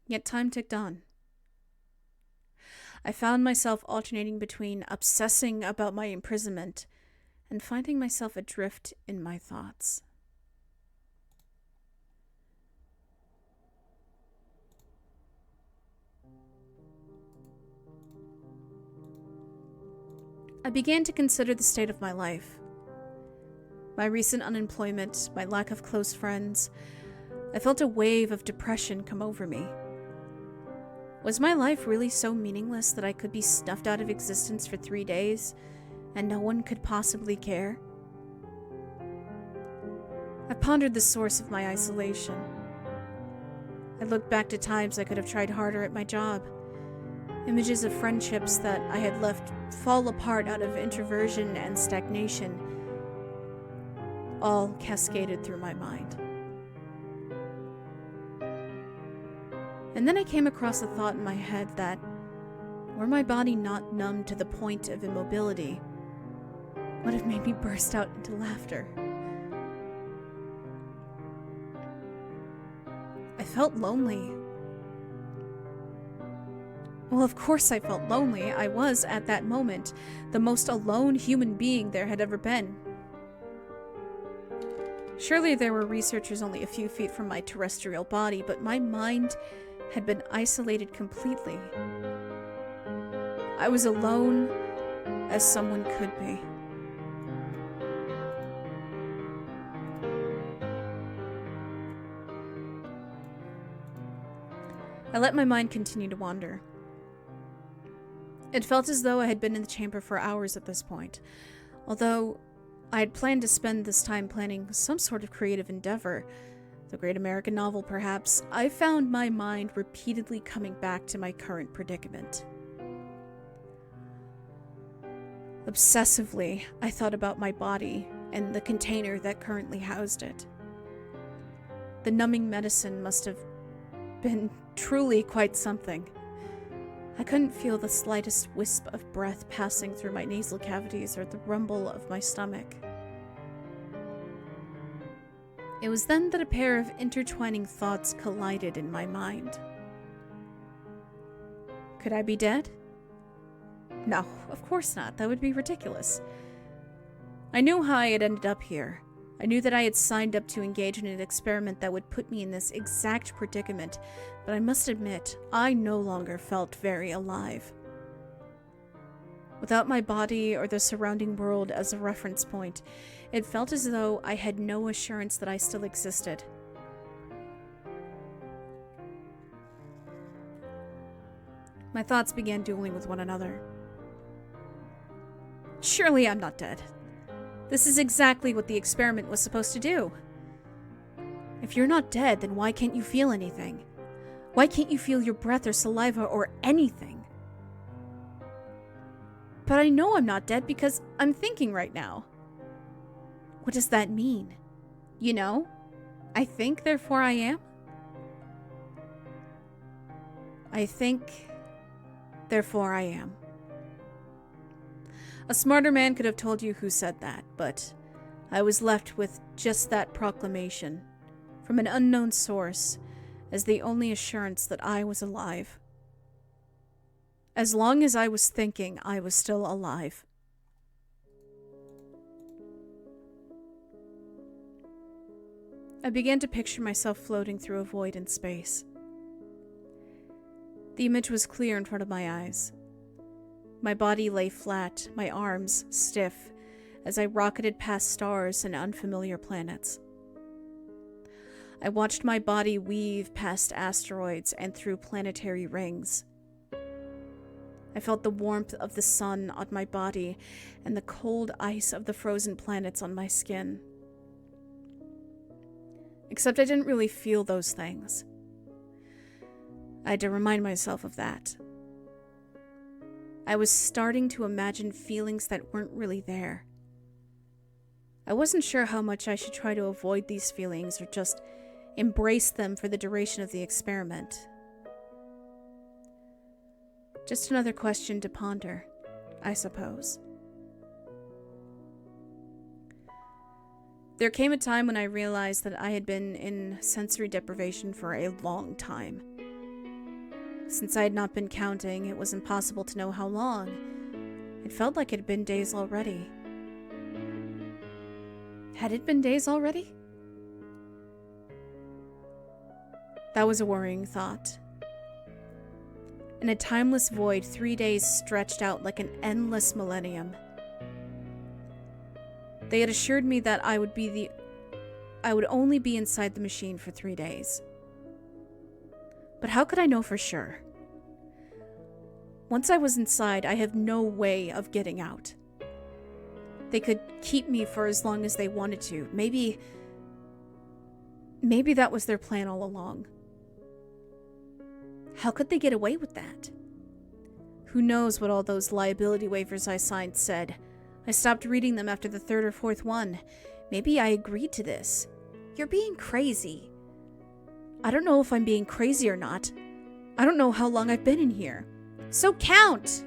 Yet time ticked on. I found myself alternating between obsessing about my imprisonment and finding myself adrift in my thoughts. I began to consider the state of my life. My recent unemployment, my lack of close friends, I felt a wave of depression come over me. Was my life really so meaningless that I could be snuffed out of existence for 3 days and no one could possibly care? I pondered the source of my isolation. I looked back to times I could have tried harder at my job. Images of friendships that I had left fall apart out of introversion and stagnation all cascaded through my mind. And then I came across a thought in my head that, were my body not numbed to the point of immobility, would have made me burst out into laughter. I felt lonely. Well, of course I felt lonely. I was, at that moment, the most alone human being there had ever been. Surely there were researchers only a few feet from my terrestrial body, but my mind had been isolated completely. I was alone as someone could be. I let my mind continue to wander. It felt as though I had been in the chamber for hours at this point, although I had planned to spend this time planning some sort of creative endeavor, the great American novel perhaps. I found my mind repeatedly coming back to my current predicament. Obsessively, I thought about my body and the container that currently housed it. The numbing medicine must have been truly quite something. I couldn't feel the slightest wisp of breath passing through my nasal cavities or the rumble of my stomach. It was then that a pair of intertwining thoughts collided in my mind. Could I be dead? No, of course not. That would be ridiculous. I knew how I had ended up here. I knew that I had signed up to engage in an experiment that would put me in this exact predicament, but I must admit, I no longer felt very alive. Without my body or the surrounding world as a reference point, it felt as though I had no assurance that I still existed. My thoughts began dueling with one another. Surely I'm not dead. This is exactly what the experiment was supposed to do. If you're not dead, then why can't you feel anything? Why can't you feel your breath or saliva or anything? But I know I'm not dead because I'm thinking right now. What does that mean? You know, I think, therefore I am? I think, therefore I am. A smarter man could have told you who said that, but I was left with just that proclamation from an unknown source as the only assurance that I was alive. As long as I was thinking, I was still alive. I began to picture myself floating through a void in space. The image was clear in front of my eyes. My body lay flat, my arms stiff, as I rocketed past stars and unfamiliar planets. I watched my body weave past asteroids and through planetary rings. I felt the warmth of the sun on my body and the cold ice of the frozen planets on my skin. Except I didn't really feel those things. I had to remind myself of that. I was starting to imagine feelings that weren't really there. I wasn't sure how much I should try to avoid these feelings or just embrace them for the duration of the experiment. Just another question to ponder, I suppose. There came a time when I realized that I had been in sensory deprivation for a long time. Since I had not been counting, it was impossible to know how long. It felt like it had been days already. Had it been days already? That was a worrying thought. In a timeless void, 3 days stretched out like an endless millennium. They had assured me that I would be I would only be inside the machine for 3 days. But how could I know for sure? Once I was inside, I have no way of getting out. They could keep me for as long as they wanted to. Maybe that was their plan all along. How could they get away with that? Who knows what all those liability waivers I signed said? I stopped reading them after the third or fourth one. Maybe I agreed to this. You're being crazy. I don't know if I'm being crazy or not. I don't know how long I've been in here. So count!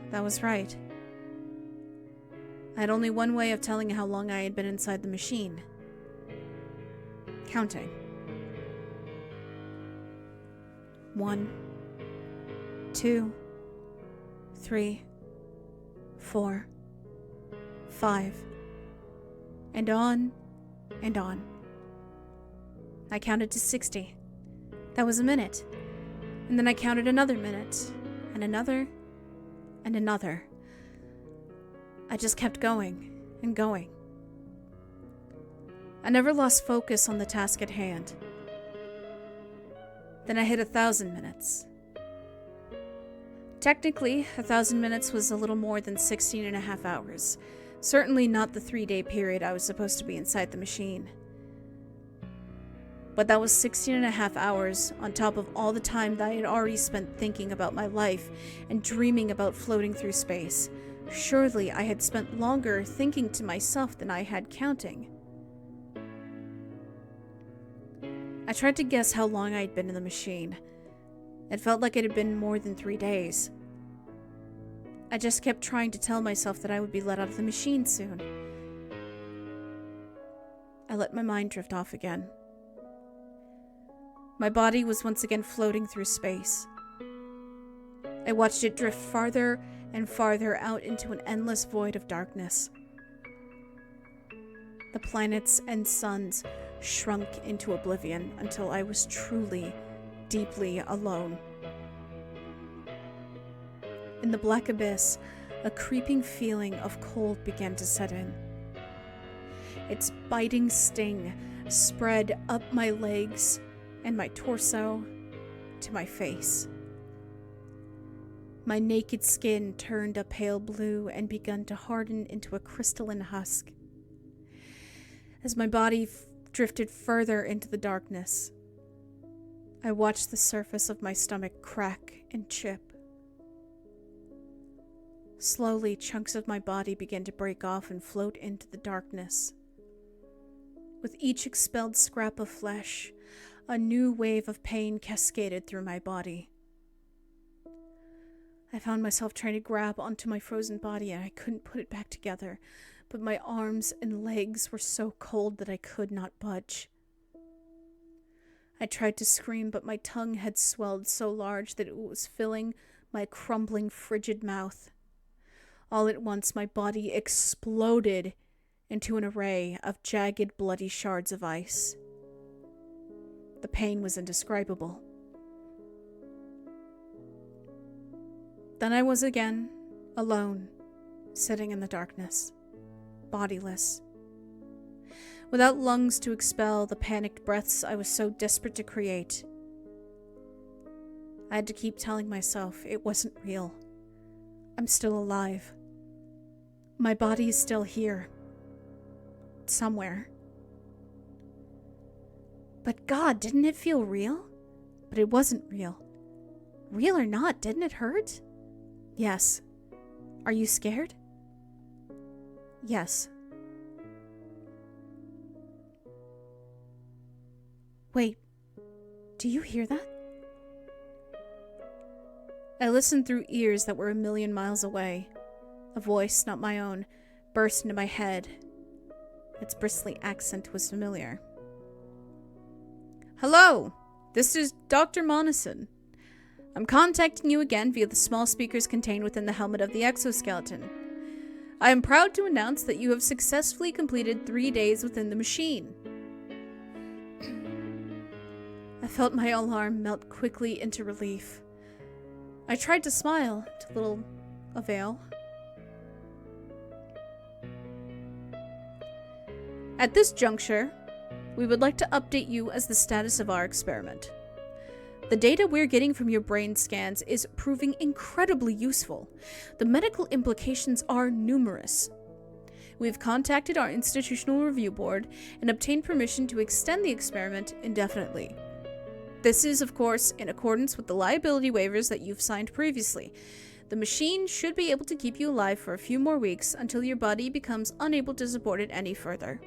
That was right. I had only one way of telling how long I had been inside the machine. Counting. 1, 2, 3, 4, 5, and on and on. I counted to 60. That was a minute. And then I counted another minute, and another, and another. I just kept going and going. I never lost focus on the task at hand. Then I hit 1,000 minutes. Technically, 1,000 minutes was a little more than 16.5 hours. Certainly not the 3-day period I was supposed to be inside the machine. But that was 16.5 hours on top of all the time that I had already spent thinking about my life and dreaming about floating through space. Surely I had spent longer thinking to myself than I had counting. I tried to guess how long I had been in the machine. It felt like it had been more than 3 days. I just kept trying to tell myself that I would be let out of the machine soon. I let my mind drift off again. My body was once again floating through space. I watched it drift farther and farther out into an endless void of darkness. The planets and suns shrunk into oblivion until I was truly, deeply alone. In the black abyss, a creeping feeling of cold began to set in. Its biting sting spread up my legs and my torso to my face. My naked skin turned a pale blue and began to harden into a crystalline husk. As my body drifted further into the darkness, I watched the surface of my stomach crack and chip. Slowly, chunks of my body began to break off and float into the darkness. With each expelled scrap of flesh, a new wave of pain cascaded through my body. I found myself trying to grab onto my frozen body and I couldn't put it back together, but my arms and legs were so cold that I could not budge. I tried to scream, but my tongue had swelled so large that it was filling my crumbling, frigid mouth. All at once, my body exploded into an array of jagged, bloody shards of ice. The pain was indescribable. Then I was again, alone, sitting in the darkness, bodiless. Without lungs to expel the panicked breaths I was so desperate to create. I had to keep telling myself it wasn't real. I'm still alive. My body is still here. Somewhere. But God, didn't it feel real? But it wasn't real. Real or not, didn't it hurt? Yes. Are you scared? Yes. Wait, do you hear that? I listened through ears that were a million miles away. A voice, not my own, burst into my head. Its bristly accent was familiar. Hello, this is Dr. Monison. I'm contacting you again via the small speakers contained within the helmet of the exoskeleton. I am proud to announce that you have successfully completed 3 days within the machine. I felt my alarm melt quickly into relief. I tried to smile, to little avail. At this juncture, we would like to update you as the status of our experiment. The data we're getting from your brain scans is proving incredibly useful. The medical implications are numerous. We've contacted our institutional review board and obtained permission to extend the experiment indefinitely. This is, of course, in accordance with the liability waivers that you've signed previously. The machine should be able to keep you alive for a few more weeks until your body becomes unable to support it any further.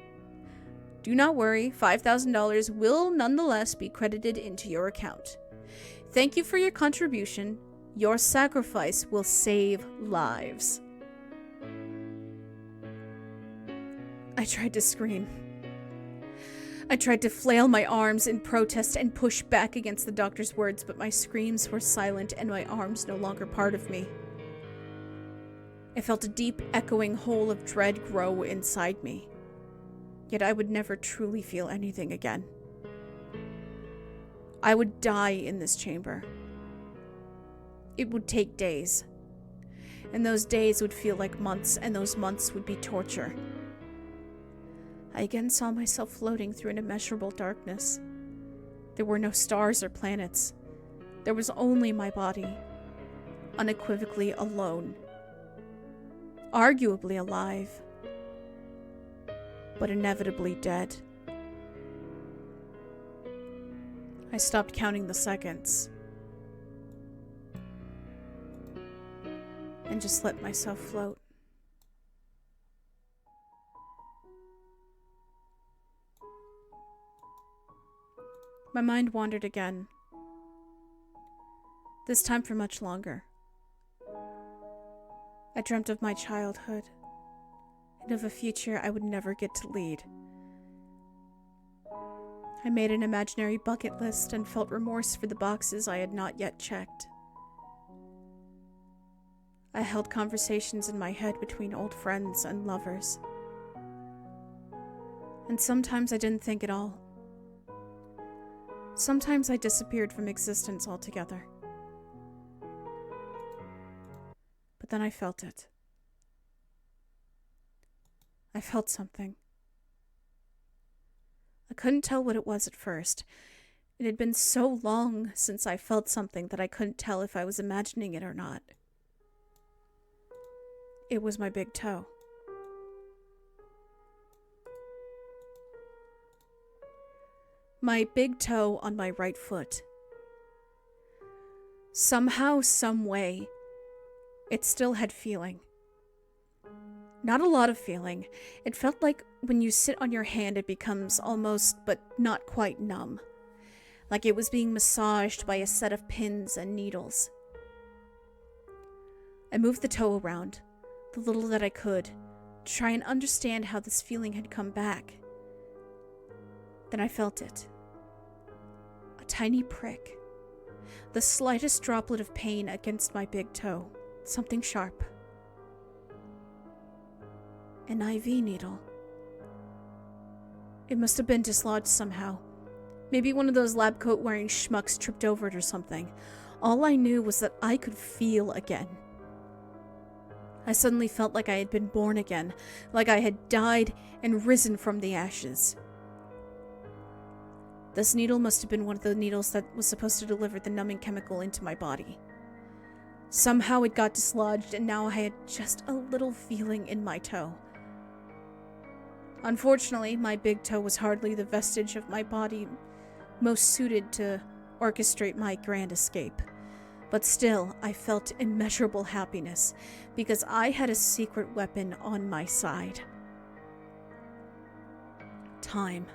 Do not worry, $5,000 will nonetheless be credited into your account. Thank you for your contribution. Your sacrifice will save lives. I tried to scream. I tried to flail my arms in protest and push back against the doctor's words, but my screams were silent and my arms no longer part of me. I felt a deep, echoing hole of dread grow inside me. Yet I would never truly feel anything again. I would die in this chamber. It would take days. And those days would feel like months, and those months would be torture. I again saw myself floating through an immeasurable darkness. There were no stars or planets. There was only my body, unequivocally alone. Arguably alive, but inevitably dead. I stopped counting the seconds and just let myself float. My mind wandered again, this time for much longer. I dreamt of my childhood and of a future I would never get to lead. I made an imaginary bucket list and felt remorse for the boxes I had not yet checked. I held conversations in my head between old friends and lovers. And sometimes I didn't think at all. Sometimes I disappeared from existence altogether. But then I felt it. I felt something. I couldn't tell what it was at first. It had been so long since I felt something that I couldn't tell if I was imagining it or not. It was my big toe. My big toe on my right foot. Somehow, some way, it still had feeling. Not a lot of feeling. It felt like when you sit on your hand it becomes almost, but not quite numb. Like it was being massaged by a set of pins and needles. I moved the toe around, the little that I could, to try and understand how this feeling had come back. Then I felt it. A tiny prick. The slightest droplet of pain against my big toe. Something sharp. An IV needle. It must have been dislodged somehow. Maybe one of those lab coat wearing schmucks tripped over it or something. All I knew was that I could feel again. I suddenly felt like I had been born again, like I had died and risen from the ashes. This needle must have been one of the needles that was supposed to deliver the numbing chemical into my body. Somehow it got dislodged and now I had just a little feeling in my toe. Unfortunately, my big toe was hardly the vestige of my body most suited to orchestrate my grand escape. But still, I felt immeasurable happiness because I had a secret weapon on my side. Time.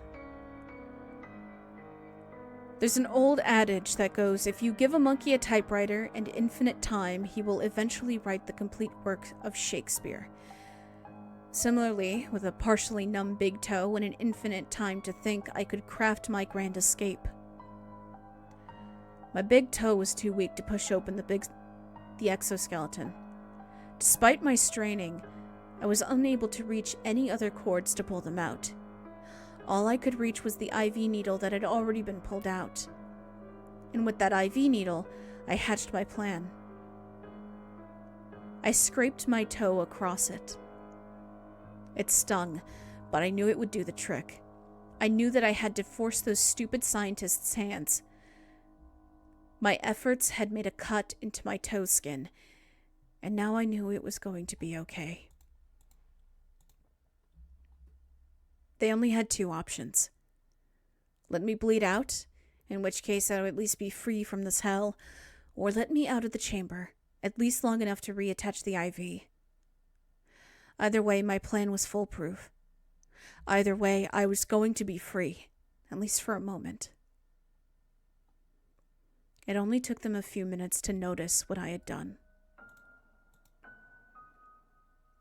There's an old adage that goes, if you give a monkey a typewriter and infinite time, he will eventually write the complete work of Shakespeare. Similarly, with a partially numb big toe and an infinite time to think, I could craft my grand escape. My big toe was too weak to push open the exoskeleton. Despite my straining, I was unable to reach any other cords to pull them out. All I could reach was the IV needle that had already been pulled out. And with that IV needle, I hatched my plan. I scraped my toe across it. It stung, but I knew it would do the trick. I knew that I had to force those stupid scientists' hands. My efforts had made a cut into my toe skin, and now I knew it was going to be okay. They only had two options. Let me bleed out, in which case I would at least be free from this hell, or let me out of the chamber, at least long enough to reattach the IV. Either way, my plan was foolproof. Either way, I was going to be free, at least for a moment. It only took them a few minutes to notice what I had done.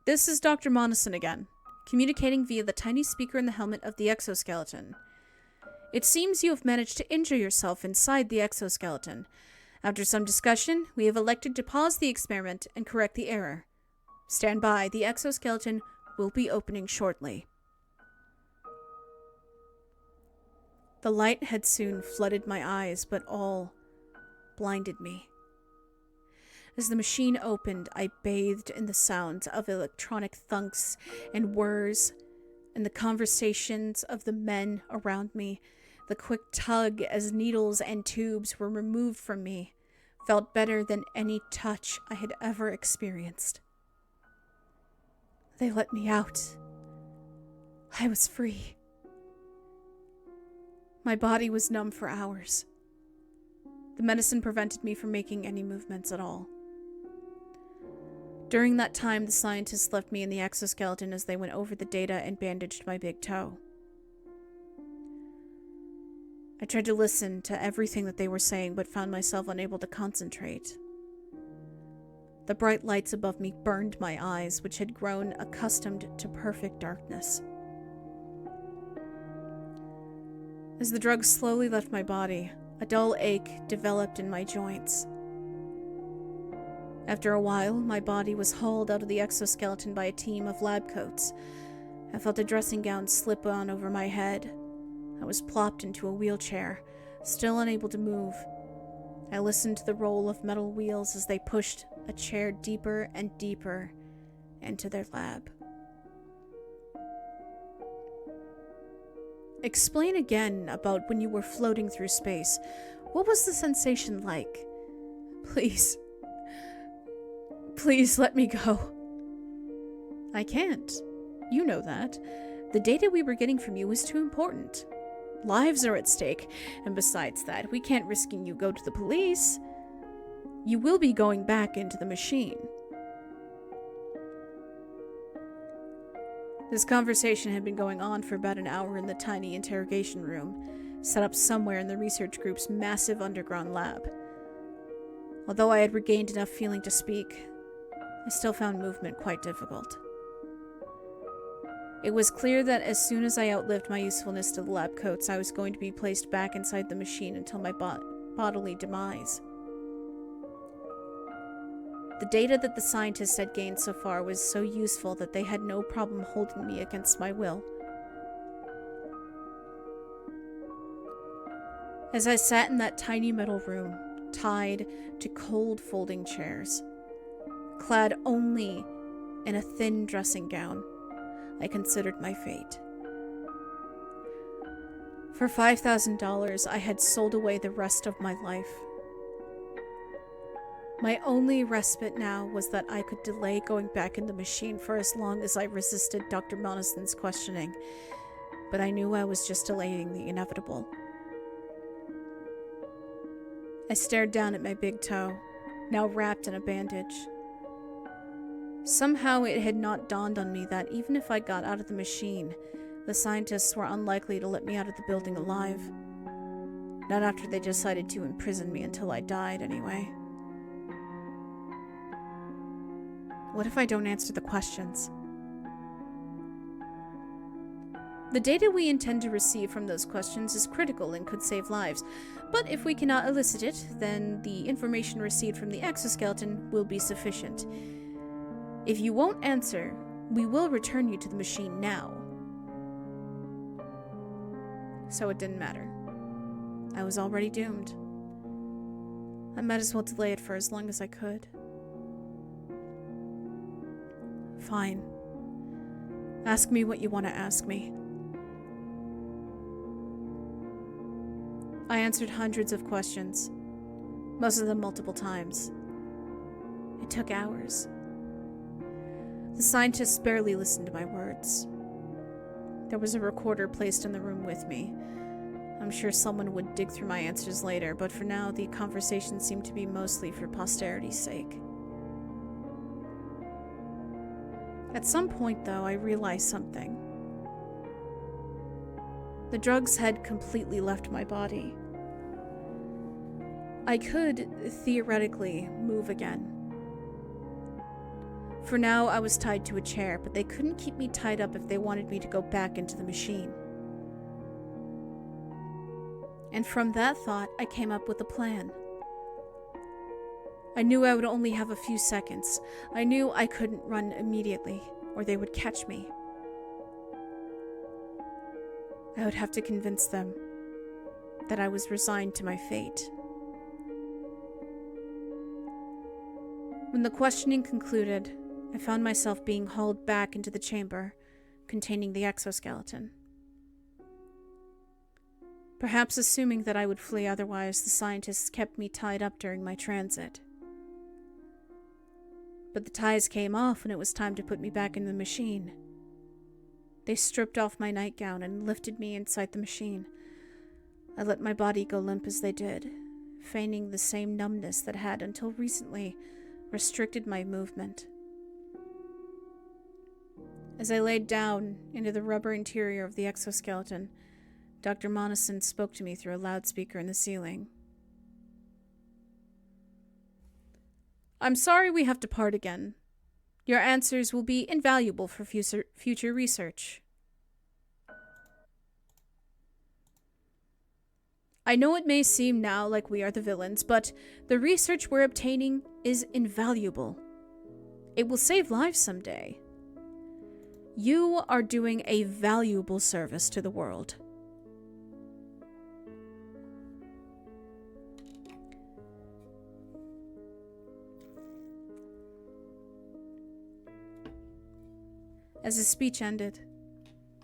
This is Dr. Monison again, communicating via the tiny speaker in the helmet of the exoskeleton. It seems you have managed to injure yourself inside the exoskeleton. After some discussion, we have elected to pause the experiment and correct the error. Stand by, the exoskeleton will be opening shortly. The light had soon flooded my eyes, but all blinded me. As the machine opened, I bathed in the sounds of electronic thunks and whirs, and the conversations of the men around me. The quick tug as needles and tubes were removed from me felt better than any touch I had ever experienced. They let me out. I was free. My body was numb for hours. The medicine prevented me from making any movements at all. During that time, the scientists left me in the exoskeleton as they went over the data and bandaged my big toe. I tried to listen to everything that they were saying, but found myself unable to concentrate. The bright lights above me burned my eyes, which had grown accustomed to perfect darkness. As the drugs slowly left my body, a dull ache developed in my joints. After a while, my body was hauled out of the exoskeleton by a team of lab coats. I felt a dressing gown slip on over my head. I was plopped into a wheelchair, still unable to move. I listened to the roll of metal wheels as they pushed a chair deeper and deeper into their lab. Explain again about when you were floating through space. What was the sensation like? Please. Please let me go. I can't. You know that. The data we were getting from you was too important. Lives are at stake, and besides that, we can't risk you go to the police. You will be going back into the machine. This conversation had been going on for about an hour in the tiny interrogation room, set up somewhere in the research group's massive underground lab. Although I had regained enough feeling to speak, I still found movement quite difficult. It was clear that as soon as I outlived my usefulness to the lab coats, I was going to be placed back inside the machine until my bodily demise. The data that the scientists had gained so far was so useful that they had no problem holding me against my will. As I sat in that tiny metal room, tied to cold folding chairs, clad only in a thin dressing gown, I considered my fate. For $5,000, I had sold away the rest of my life. My only respite now was that I could delay going back in the machine for as long as I resisted Dr. Monison's questioning, but I knew I was just delaying the inevitable. I stared down at my big toe, now wrapped in a bandage. Somehow it had not dawned on me that even if I got out of the machine, the scientists were unlikely to let me out of the building alive. Not after they decided to imprison me until I died, anyway. What if I don't answer the questions? The data we intend to receive from those questions is critical and could save lives, but if we cannot elicit it, then the information received from the exoskeleton will be sufficient. If you won't answer, we will return you to the machine now. So it didn't matter. I was already doomed. I might as well delay it for as long as I could. Fine. Ask me what you want to ask me. I answered hundreds of questions, most of them multiple times. It took hours. The scientists barely listened to my words. There was a recorder placed in the room with me. I'm sure someone would dig through my answers later, but for now, the conversation seemed to be mostly for posterity's sake. At some point, though, I realized something. The drugs had completely left my body. I could, theoretically, move again. For now, I was tied to a chair, but they couldn't keep me tied up if they wanted me to go back into the machine. And from that thought, I came up with a plan. I knew I would only have a few seconds. I knew I couldn't run immediately, or they would catch me. I would have to convince them that I was resigned to my fate. When the questioning concluded, I found myself being hauled back into the chamber containing the exoskeleton. Perhaps assuming that I would flee otherwise, the scientists kept me tied up during my transit. But the ties came off when it was time to put me back in the machine. They stripped off my nightgown and lifted me inside the machine. I let my body go limp as they did, feigning the same numbness that had, until recently, restricted my movement. As I laid down into the rubber interior of the exoskeleton, Dr. Monison spoke to me through a loudspeaker in the ceiling. I'm sorry we have to part again. Your answers will be invaluable for future research. I know it may seem now like we are the villains, but the research we're obtaining is invaluable. It will save lives someday. You are doing a valuable service to the world. As his speech ended,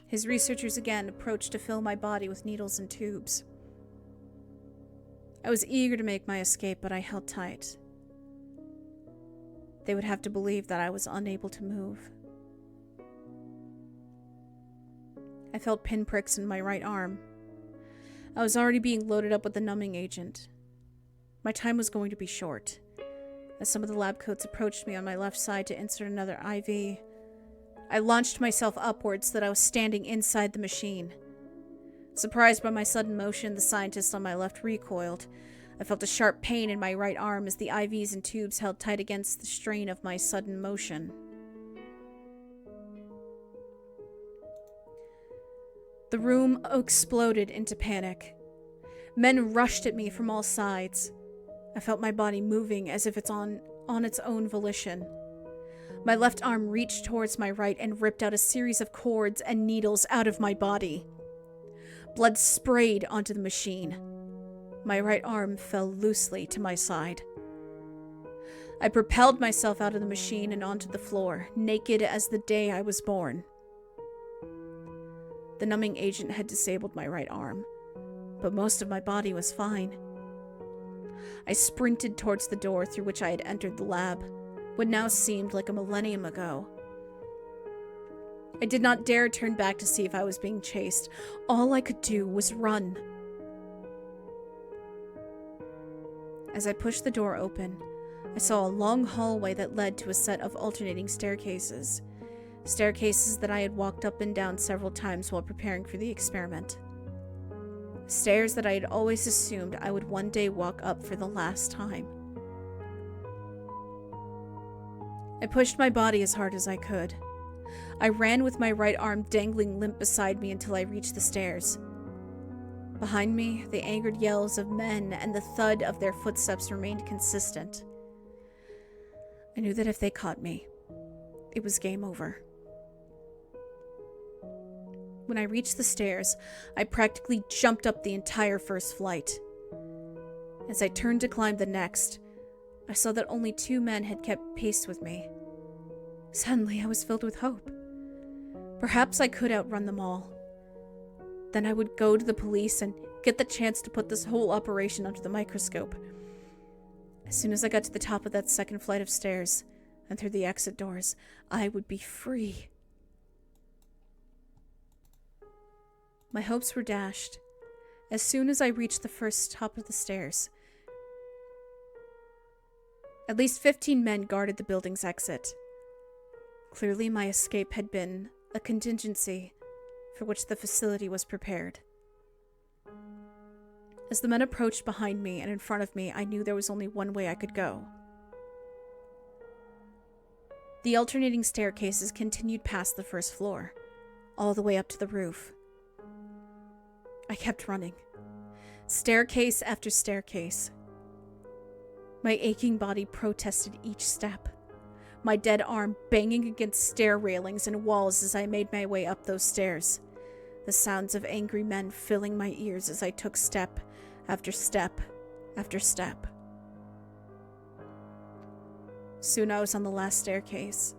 his researchers again approached to fill my body with needles and tubes. I was eager to make my escape, but I held tight. They would have to believe that I was unable to move. I felt pinpricks in my right arm. I was already being loaded up with the numbing agent. My time was going to be short. As some of the lab coats approached me on my left side to insert another IV, I launched myself upwards so that I was standing inside the machine. Surprised by my sudden motion, the scientist on my left recoiled. I felt a sharp pain in my right arm as the IVs and tubes held tight against the strain of my sudden motion. The room exploded into panic. Men rushed at me from all sides. I felt my body moving as if it's on its own volition. My left arm reached towards my right and ripped out a series of cords and needles out of my body. Blood sprayed onto the machine. My right arm fell loosely to my side. I propelled myself out of the machine and onto the floor, naked as the day I was born. The numbing agent had disabled my right arm, but most of my body was fine. I sprinted towards the door through which I had entered the lab, what now seemed like a millennium ago. I did not dare turn back to see if I was being chased. All I could do was run. As I pushed the door open, I saw a long hallway that led to a set of alternating staircases. Staircases that I had walked up and down several times while preparing for the experiment. Stairs that I had always assumed I would one day walk up for the last time. I pushed my body as hard as I could. I ran with my right arm dangling limp beside me until I reached the stairs. Behind me, the angered yells of men and the thud of their footsteps remained consistent. I knew that if they caught me, it was game over. When I reached the stairs, I practically jumped up the entire first flight. As I turned to climb the next, I saw that only 2 men had kept pace with me. Suddenly, I was filled with hope. Perhaps I could outrun them all. Then I would go to the police and get the chance to put this whole operation under the microscope. As soon as I got to the top of that second flight of stairs and through the exit doors, I would be free. My hopes were dashed as soon as I reached the first top of the stairs. At least 15 men guarded the building's exit. Clearly, my escape had been a contingency for which the facility was prepared. As the men approached behind me and in front of me, I knew there was only one way I could go. The alternating staircases continued past the first floor, all the way up to the roof. I kept running, staircase after staircase. My aching body protested each step, my dead arm banging against stair railings and walls as I made my way up those stairs, the sounds of angry men filling my ears as I took step after step after step. Soon I was on the last staircase.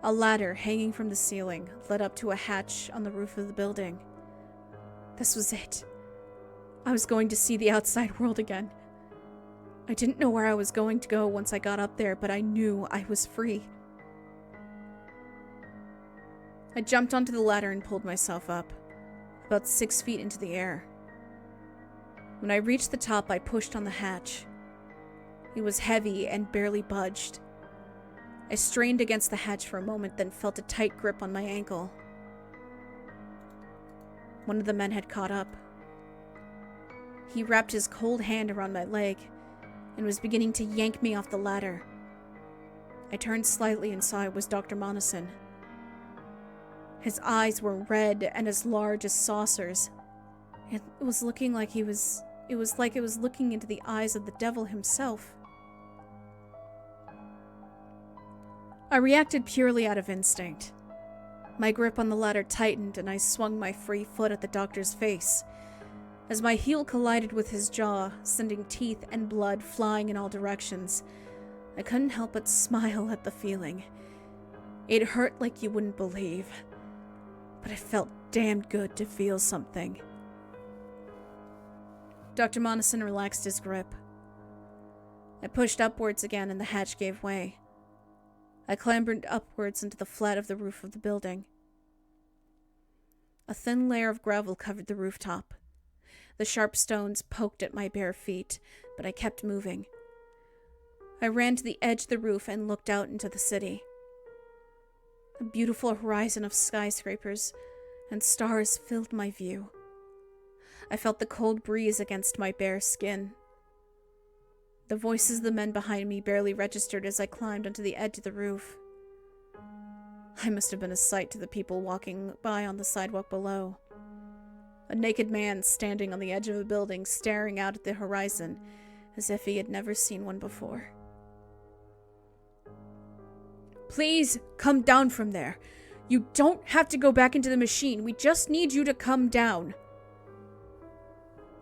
A ladder hanging from the ceiling led up to a hatch on the roof of the building. This was it. I was going to see the outside world again. I didn't know where I was going to go once I got up there, but I knew I was free. I jumped onto the ladder and pulled myself up, about 6 feet into the air. When I reached the top, I pushed on the hatch. It was heavy and barely budged. I strained against the hatch for a moment, then felt a tight grip on my ankle. One of the men had caught up. He wrapped his cold hand around my leg and was beginning to yank me off the ladder. I turned slightly and saw it was Dr. Monison. His eyes were red and as large as saucers. It was looking like it was looking into the eyes of the devil himself. I reacted purely out of instinct. My grip on the ladder tightened and I swung my free foot at the doctor's face. As my heel collided with his jaw, sending teeth and blood flying in all directions, I couldn't help but smile at the feeling. It hurt like you wouldn't believe, but it felt damn good to feel something. Dr. Monison relaxed his grip. I pushed upwards again and the hatch gave way. I clambered upwards into the flat of the roof of the building. A thin layer of gravel covered the rooftop. The sharp stones poked at my bare feet, but I kept moving. I ran to the edge of the roof and looked out into the city. A beautiful horizon of skyscrapers and stars filled my view. I felt the cold breeze against my bare skin. The voices of the men behind me barely registered as I climbed onto the edge of the roof. I must have been a sight to the people walking by on the sidewalk below. A naked man standing on the edge of a building, staring out at the horizon as if he had never seen one before. "Please come down from there. You don't have to go back into the machine. We just need you to come down."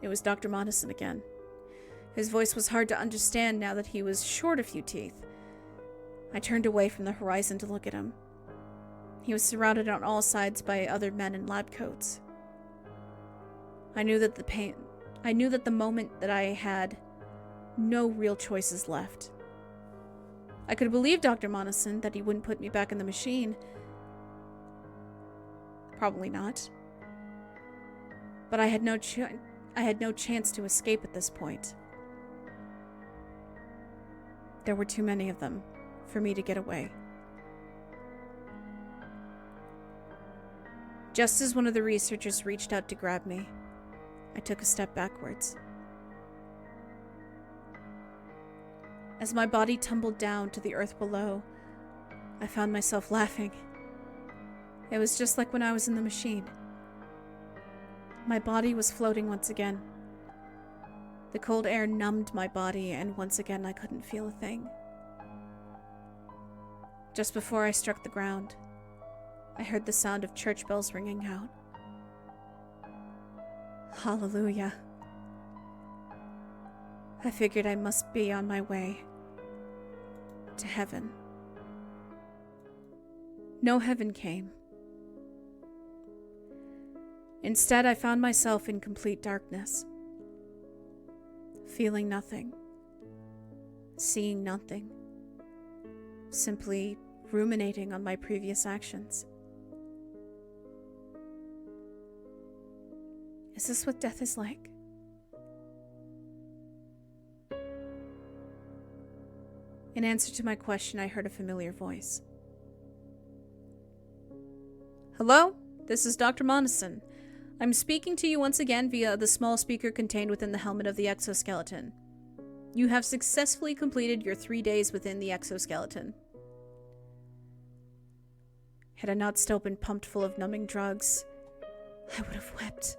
It was Dr. Monison again. His voice was hard to understand now that he was short a few teeth. I turned away from the horizon to look at him. He was surrounded on all sides by other men in lab coats. I knew that the moment that I had no real choices left. I could believe Dr. Monison that he wouldn't put me back in the machine. Probably not. But I had no chance to escape at this point. There were too many of them for me to get away. Just as one of the researchers reached out to grab me, I took a step backwards. As my body tumbled down to the earth below, I found myself laughing. It was just like when I was in the machine. My body was floating once again. The cold air numbed my body, and once again I couldn't feel a thing. Just before I struck the ground, I heard the sound of church bells ringing out. Hallelujah. I figured I must be on my way to heaven. No heaven came. Instead, I found myself in complete darkness, feeling nothing, seeing nothing, simply ruminating on my previous actions. Is this what death is like? In answer to my question, I heard a familiar voice. Hello, this is Dr. Monison. I'm speaking to you once again via the small speaker contained within the helmet of the exoskeleton. You have successfully completed your 3 days within the exoskeleton. Had I not still been pumped full of numbing drugs, I would have wept.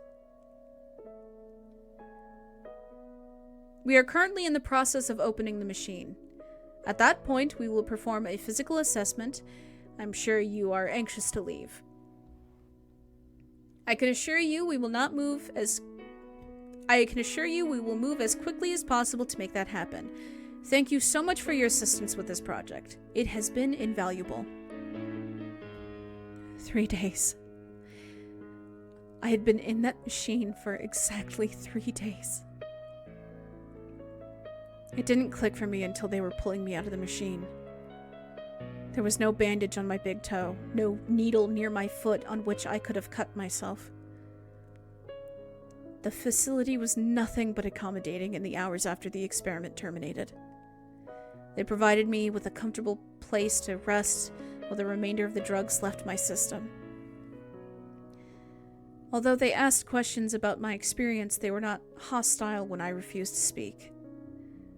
We are currently in the process of opening the machine. At that point, we will perform a physical assessment. I'm sure you are anxious to leave. I can assure you we will move as quickly as possible to make that happen. Thank you so much for your assistance with this project. It has been invaluable. 3 days. I had been in that machine for exactly 3 days. It didn't click for me until they were pulling me out of the machine. There was no bandage on my big toe, no needle near my foot on which I could have cut myself. The facility was nothing but accommodating in the hours after the experiment terminated. They provided me with a comfortable place to rest while the remainder of the drugs left my system. Although they asked questions about my experience, they were not hostile when I refused to speak.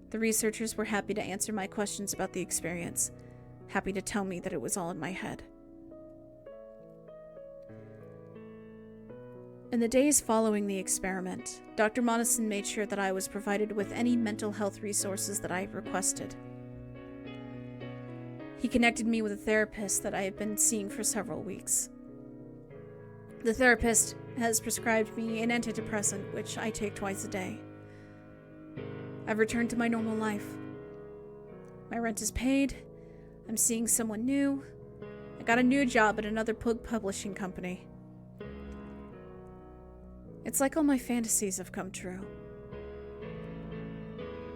The researchers were happy to answer my questions about the experience, happy to tell me that it was all in my head. In the days following the experiment, Dr. Monison made sure that I was provided with any mental health resources that I requested. He connected me with a therapist that I have been seeing for several weeks. The therapist has prescribed me an antidepressant, which I take twice a day. I've returned to my normal life. My rent is paid. I'm seeing someone new. I got a new job at another book publishing company. It's like all my fantasies have come true.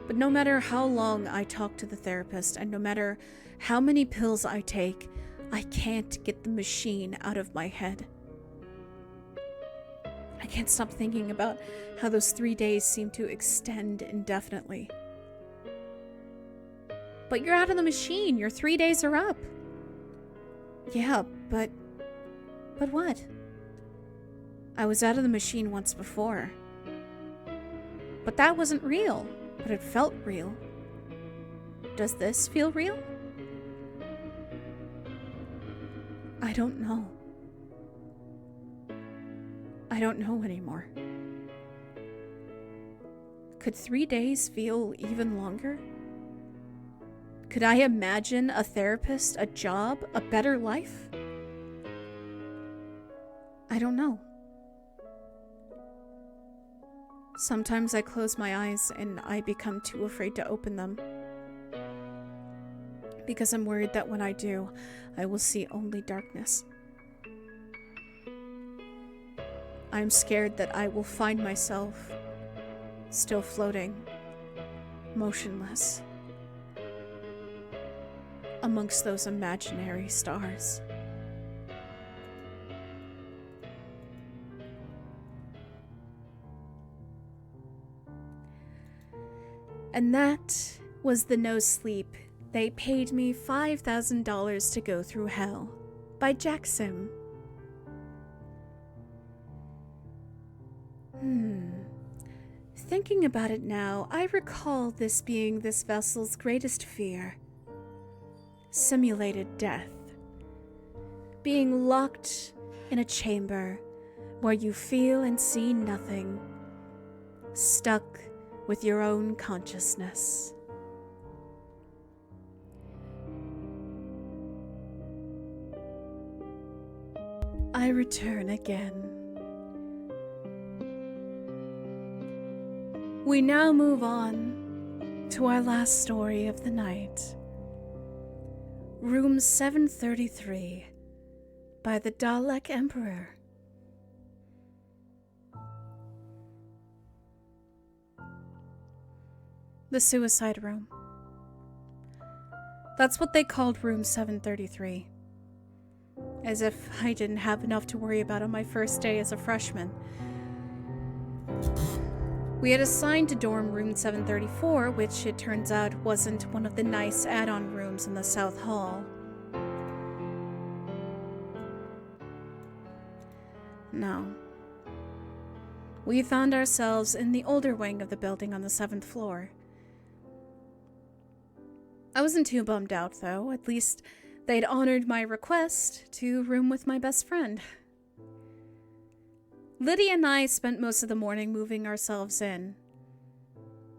But no matter how long I talk to the therapist and no matter how many pills I take, I can't get the machine out of my head. I can't stop thinking about how those 3 days seem to extend indefinitely. But you're out of the machine. Your 3 days are up. Yeah, but what? I was out of the machine once before. But that wasn't real, but it felt real. Does this feel real? I don't know. I don't know anymore. Could 3 days feel even longer? Could I imagine a therapist, a job, a better life? I don't know. Sometimes I close my eyes and I become too afraid to open them. Because I'm worried that when I do, I will see only darkness. I'm scared that I will find myself still floating, motionless, amongst those imaginary stars. And that was the No Sleep. They paid me $5,000 to go through hell by Jaksim. Thinking about it now, I recall this being this vessel's greatest fear. Simulated death. Being locked in a chamber where you feel and see nothing. Stuck with your own consciousness. I return again. We now move on to our last story of the night. Room 733 by the Dalek Emperor. The suicide room. That's what they called room 733. As if I didn't have enough to worry about on my first day as a freshman. We had assigned to dorm room 734, which it turns out wasn't one of the nice add-on rooms in the South Hall. No. We found ourselves in the older wing of the building on the 7th floor. I wasn't too bummed out, though. At least they'd honored my request to room with my best friend. Lydia and I spent most of the morning moving ourselves in.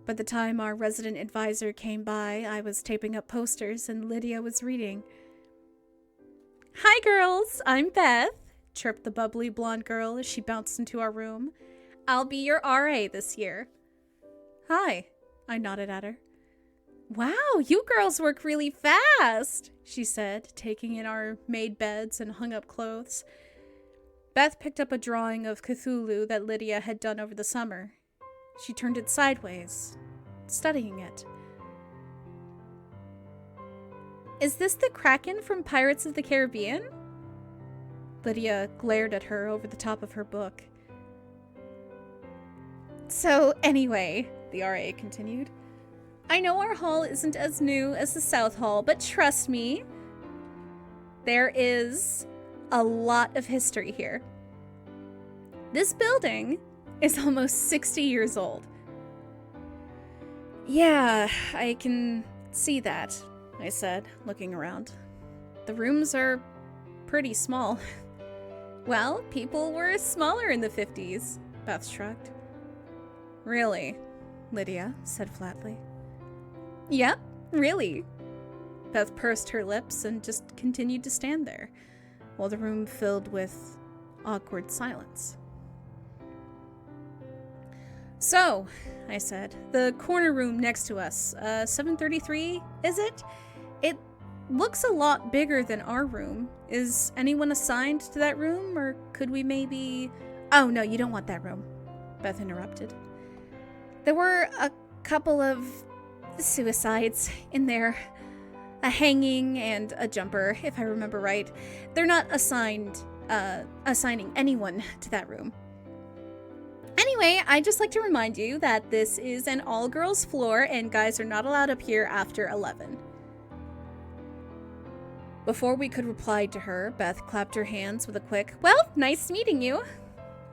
By the time our resident advisor came by, I was taping up posters and Lydia was reading. "Hi, girls, I'm Beth," chirped the bubbly blonde girl as she bounced into our room. "I'll be your RA this year." "Hi," I nodded at her. "Wow, you girls work really fast," she said, taking in our made beds and hung up clothes. Beth picked up a drawing of Cthulhu that Lydia had done over the summer. She turned it sideways, studying it. "Is this the Kraken from Pirates of the Caribbean?" Lydia glared at her over the top of her book. "So anyway," the RA continued, "I know our hall isn't as new as the South Hall, but trust me, there is a lot of history here. This building is almost 60 years old." "Yeah, I can see that," I said, looking around. "The rooms are pretty small." "Well, people were smaller in the 50s, Beth shrugged. "Really?" Lydia said flatly. "Yep, really." Beth pursed her lips and just continued to stand there, while the room filled with awkward silence. "So," I said, "the corner room next to us, 733, is it? It looks a lot bigger than our room. Is anyone assigned to that room, or could we maybe—" "Oh, no, you don't want that room," Beth interrupted. "There were a couple of suicides in there. A hanging and a jumper, if I remember right. They're not assigning anyone to that room. Anyway, I'd just like to remind you that this is an all-girls floor and guys are not allowed up here after 11. Before we could reply to her, Beth clapped her hands with a quick, "Well, nice meeting you,"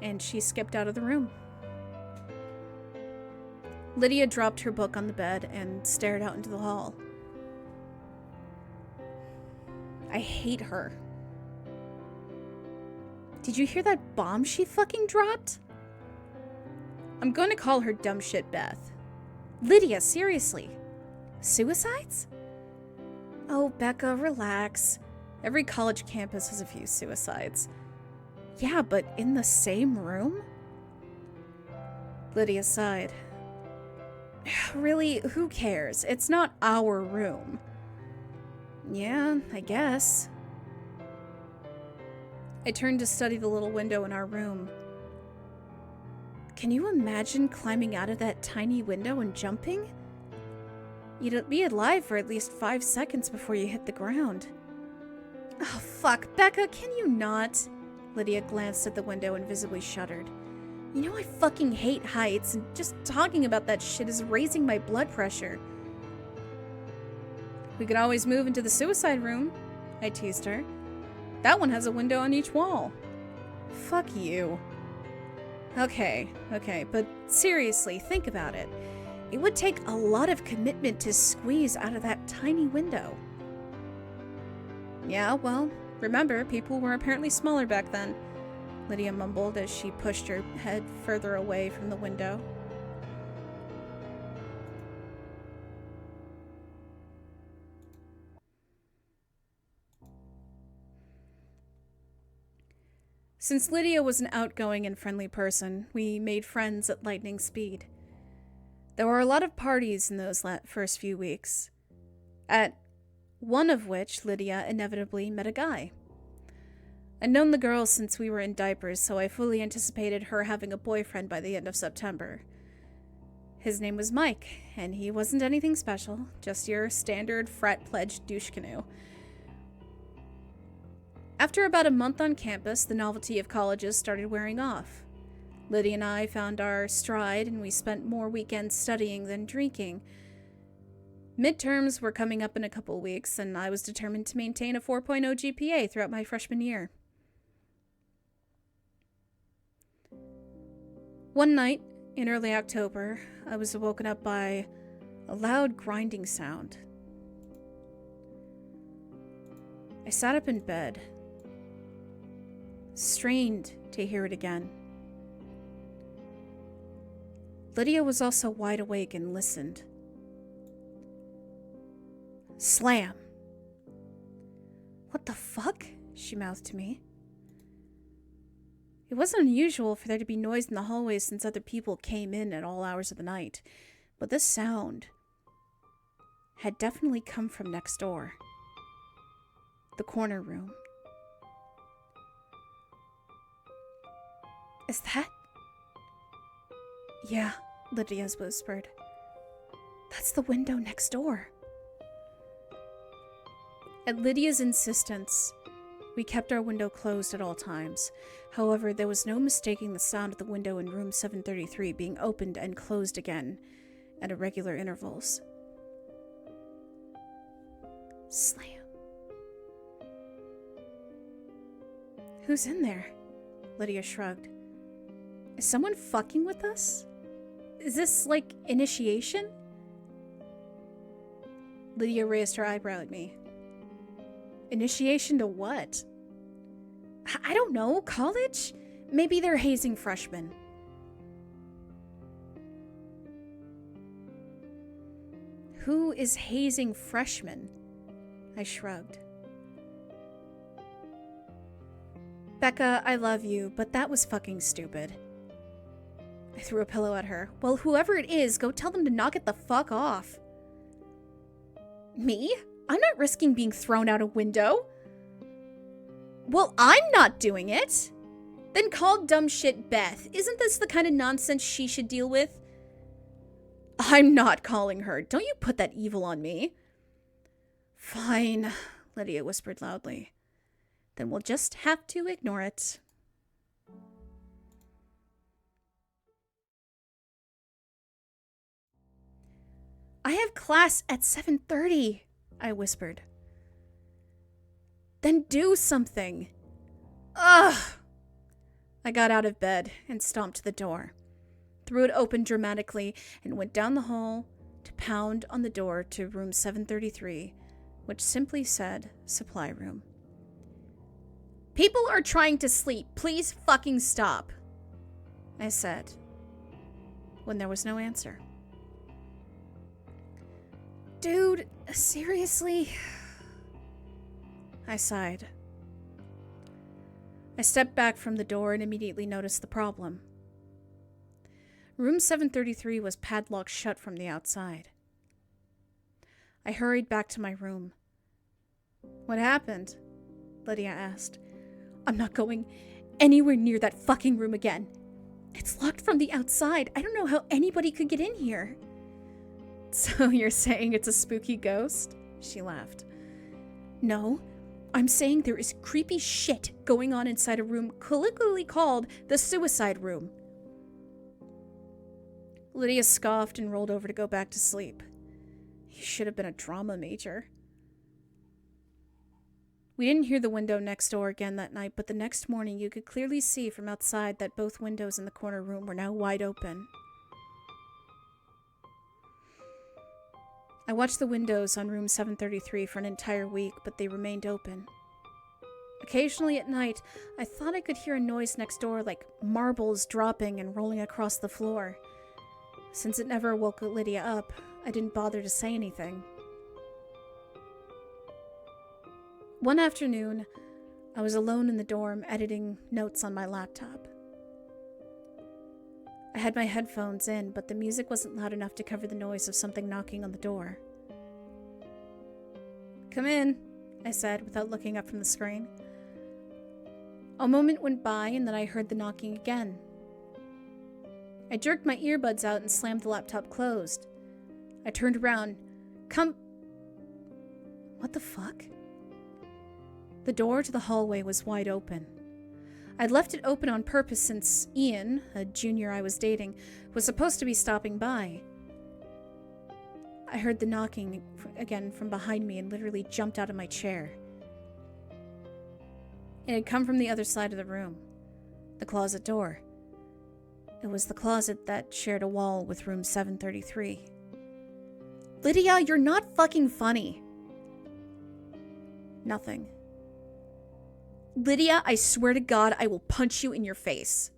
and she skipped out of the room. Lydia dropped her book on the bed and stared out into the hall. I hate her. Did you hear that bomb she fucking dropped? I'm going to call her dumb shit Beth. Lydia, seriously. Suicides? Oh, Becca, relax. Every college campus has a few suicides. Yeah, but in the same room? Lydia sighed. Really, who cares? It's not our room. Yeah, I guess. I turned to study the little window in our room. Can you imagine climbing out of that tiny window and jumping? You'd be alive for at least 5 seconds before you hit the ground. Oh, fuck, Becca, can you not? Lydia glanced at the window and visibly shuddered. You know I fucking hate heights, and just talking about that shit is raising my blood pressure. We could always move into the suicide room, I teased her. That one has a window on each wall. Fuck you. Okay, but seriously, think about it. It would take a lot of commitment to squeeze out of that tiny window. Yeah, well, remember, people were apparently smaller back then, Lydia mumbled as she pushed her head further away from the window. Since Lydia was an outgoing and friendly person, we made friends at lightning speed. There were a lot of parties in those first few weeks, at one of which Lydia inevitably met a guy. I'd known the girl since we were in diapers, so I fully anticipated her having a boyfriend by the end of September. His name was Mike, and he wasn't anything special, just your standard frat pledge douche canoe. After about a month on campus, the novelty of colleges started wearing off. Lydia and I found our stride, and we spent more weekends studying than drinking. Midterms were coming up in a couple weeks, and I was determined to maintain a 4.0 GPA throughout my freshman year. One night, in early October, I was woken up by a loud grinding sound. I sat up in bed, strained to hear it again. Lydia was also wide awake and listened. Slam. What the fuck? She mouthed to me. It wasn't unusual for there to be noise in the hallways since other people came in at all hours of the night, but this sound had definitely come from next door. The corner room. Is that? Yeah, Lydia's whispered. That's the window next door. At Lydia's insistence, we kept our window closed at all times. However, there was no mistaking the sound of the window in room 733 being opened and closed again at irregular intervals. Slam. Who's in there? Lydia shrugged. Is someone fucking with us? Is this like initiation? Lydia raised her eyebrow at me. Initiation to what? I don't know, college? Maybe they're hazing freshmen. Who is hazing freshmen? I shrugged. Becca, I love you, but that was fucking stupid. I threw a pillow at her. Well, whoever it is, go tell them to knock it the fuck off. Me? I'm not risking being thrown out a window. Well, I'm not doing it. Then call dumb shit Beth. Isn't this the kind of nonsense she should deal with? I'm not calling her. Don't you put that evil on me. Fine, Lydia whispered loudly. Then we'll just have to ignore it. I have class at 7:30, I whispered. Then do something. Ugh! I got out of bed and stomped to the door, threw it open dramatically, and went down the hall to pound on the door to room 733, which simply said supply room. People are trying to sleep. Please fucking stop, I said, when there was no answer. Dude, seriously? I sighed. I stepped back from the door and immediately noticed the problem. Room 733 was padlocked shut from the outside. I hurried back to my room. What happened? Lydia asked. I'm not going anywhere near that fucking room again. It's locked from the outside. I don't know how anybody could get in here. So you're saying it's a spooky ghost? She laughed. No, I'm saying there is creepy shit going on inside a room colloquially called the suicide room. Lydia scoffed and rolled over to go back to sleep. You should have been a drama major. We didn't hear the window next door again that night, but the next morning you could clearly see from outside that both windows in the corner room were now wide open. I watched the windows on room 733 for an entire week, but they remained open. Occasionally at night, I thought I could hear a noise next door like marbles dropping and rolling across the floor. Since it never woke Lydia up, I didn't bother to say anything. One afternoon, I was alone in the dorm editing notes on my laptop. I had my headphones in, but the music wasn't loud enough to cover the noise of something knocking on the door. Come in, I said without looking up from the screen. A moment went by and then I heard the knocking again. I jerked my earbuds out and slammed the laptop closed. I turned around. Come... What the fuck? The door to the hallway was wide open. I'd left it open on purpose since Ian, a junior I was dating, was supposed to be stopping by. I heard the knocking again from behind me and literally jumped out of my chair. It had come from the other side of the room, the closet door. It was the closet that shared a wall with room 733. Lydia, you're not fucking funny. Nothing. Lydia, I swear to God, I will punch you in your face.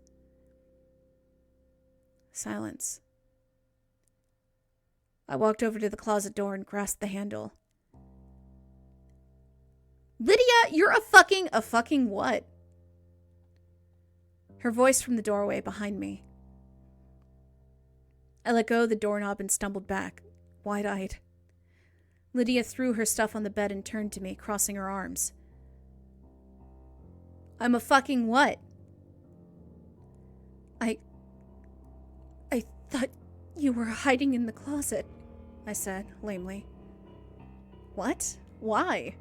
Silence. I walked over to the closet door and grasped the handle. Lydia, you're a fucking what? Her voice from the doorway behind me. I let go of the doorknob and stumbled back, wide-eyed. Lydia threw her stuff on the bed and turned to me, crossing her arms. I'm a fucking what? I thought you were hiding in the closet, I said, lamely. What? Why?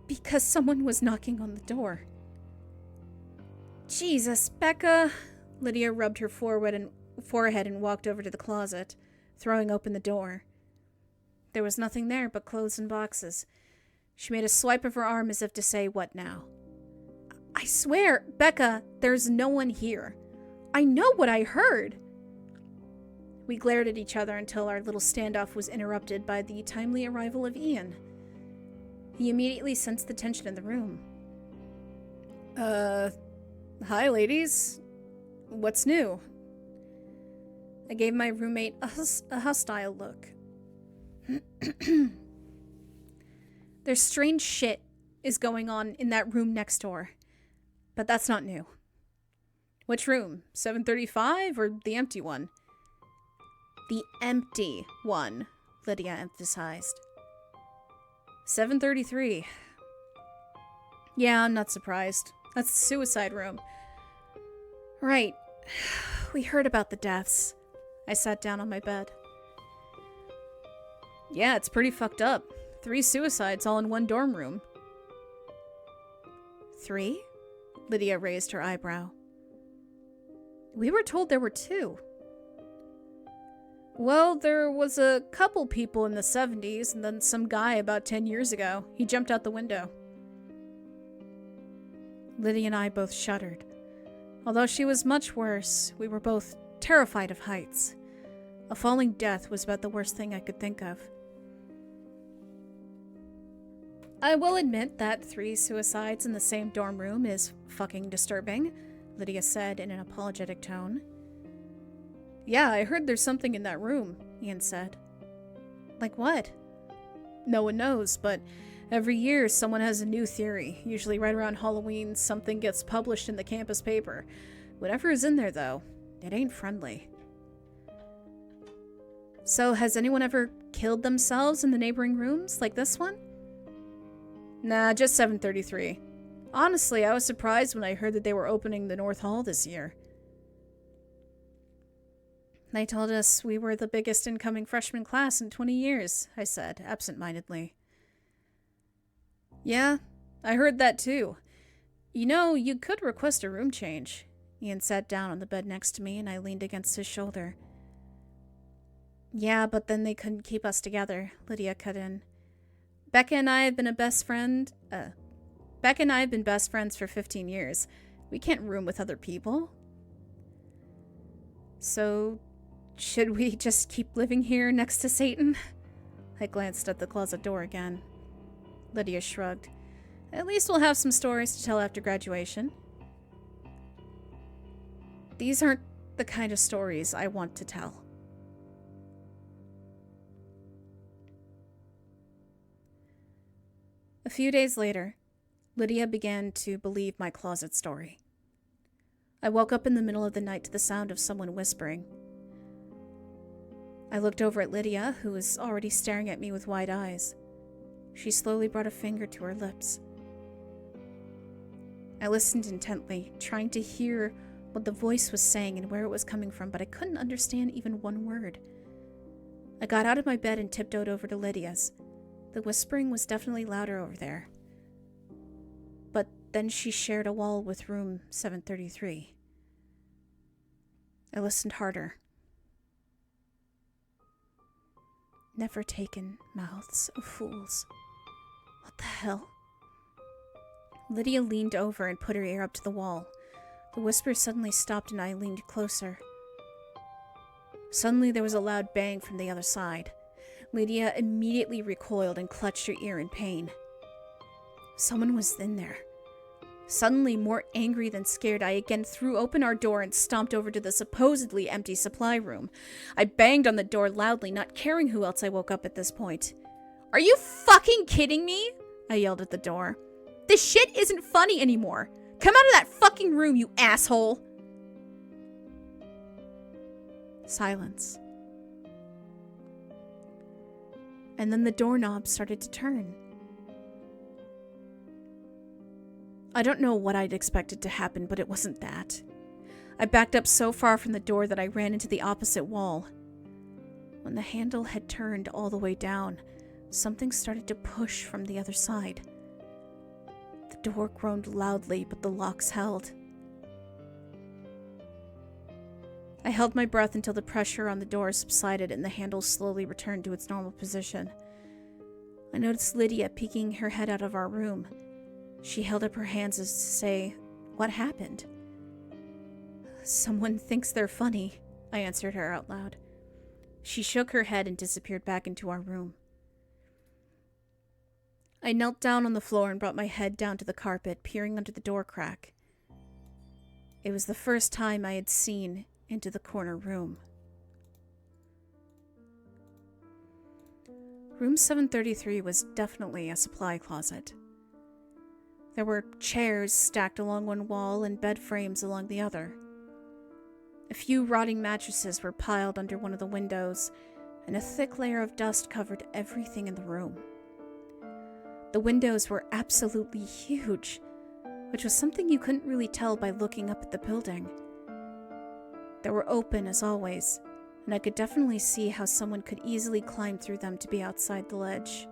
Because someone was knocking on the door. Jesus, Becca. Lydia rubbed her forehead and walked over to the closet, throwing open the door. There was nothing there but clothes and boxes. She made a swipe of her arm as if to say, what now? I swear, Becca, there's no one here. I know what I heard. We glared at each other until our little standoff was interrupted by the timely arrival of Ian. He immediately sensed the tension in the room. Hi, ladies. What's new? I gave my roommate a hostile look. There's strange shit is going on in that room next door. But that's not new. Which room? 735 or the empty one? The empty one, Lydia emphasized. 733. Yeah, I'm not surprised. That's the suicide room. Right. We heard about the deaths. I sat down on my bed. Yeah, it's pretty fucked up. 3 suicides all in one dorm room. 3? Lydia raised her eyebrow. We were told there were 2. Well, there was a couple people in the 70s, and then some guy about 10 years ago. He jumped out the window. Lydia and I both shuddered. Although she was much worse, we were both terrified of heights. A falling death was about the worst thing I could think of. I will admit that 3 suicides in the same dorm room is fucking disturbing, Lydia said in an apologetic tone. Yeah, I heard there's something in that room, Ian said. Like what? No one knows, but every year someone has a new theory. Usually right around Halloween, something gets published in the campus paper. Whatever is in there, though, it ain't friendly. So, has anyone ever killed themselves in the neighboring rooms, like this one? Nah, just 733. Honestly, I was surprised when I heard that they were opening the North Hall this year. They told us we were the biggest incoming freshman class in 20 years, I said, absent-mindedly. Yeah, I heard that too. You know, you could request a room change. Ian sat down on the bed next to me and I leaned against his shoulder. Yeah, but then they couldn't keep us together, Lydia cut in. Becca and I have been best friends for 15 years. We can't room with other people. So, should we just keep living here next to Satan? I glanced at the closet door again. Lydia shrugged. At least we'll have some stories to tell after graduation. These aren't the kind of stories I want to tell. A few days later, Lydia began to believe my closet story. I woke up in the middle of the night to the sound of someone whispering. I looked over at Lydia, who was already staring at me with wide eyes. She slowly brought a finger to her lips. I listened intently, trying to hear what the voice was saying and where it was coming from, but I couldn't understand even one word. I got out of my bed and tiptoed over to Lydia's. The whispering was definitely louder over there. But then she shared a wall with room 733. I listened harder. Never taken mouths of fools. What the hell? Lydia leaned over and put her ear up to the wall. The whisper suddenly stopped and I leaned closer. Suddenly there was a loud bang from the other side. Lydia immediately recoiled and clutched her ear in pain. Someone was in there. Suddenly, more angry than scared, I again threw open our door and stomped over to the supposedly empty supply room. I banged on the door loudly, not caring who else I woke up at this point. "Are you fucking kidding me?" I yelled at the door. "This shit isn't funny anymore. Come out of that fucking room, you asshole!" Silence. And then the doorknob started to turn. I don't know what I'd expected to happen, but it wasn't that. I backed up so far from the door that I ran into the opposite wall. When the handle had turned all the way down, something started to push from the other side. The door groaned loudly, but the locks held. I held my breath until the pressure on the door subsided and the handle slowly returned to its normal position. I noticed Lydia peeking her head out of our room. She held up her hands as to say, "What happened?" "Someone thinks they're funny," I answered her out loud. She shook her head and disappeared back into our room. I knelt down on the floor and brought my head down to the carpet, peering under the door crack. It was the first time I had seen into the corner room. Room 733 was definitely a supply closet. There were chairs stacked along one wall and bed frames along the other. A few rotting mattresses were piled under one of the windows, and a thick layer of dust covered everything in the room. The windows were absolutely huge, which was something you couldn't really tell by looking up at the building. They were open as always, and I could definitely see how someone could easily climb through them to be outside the ledge.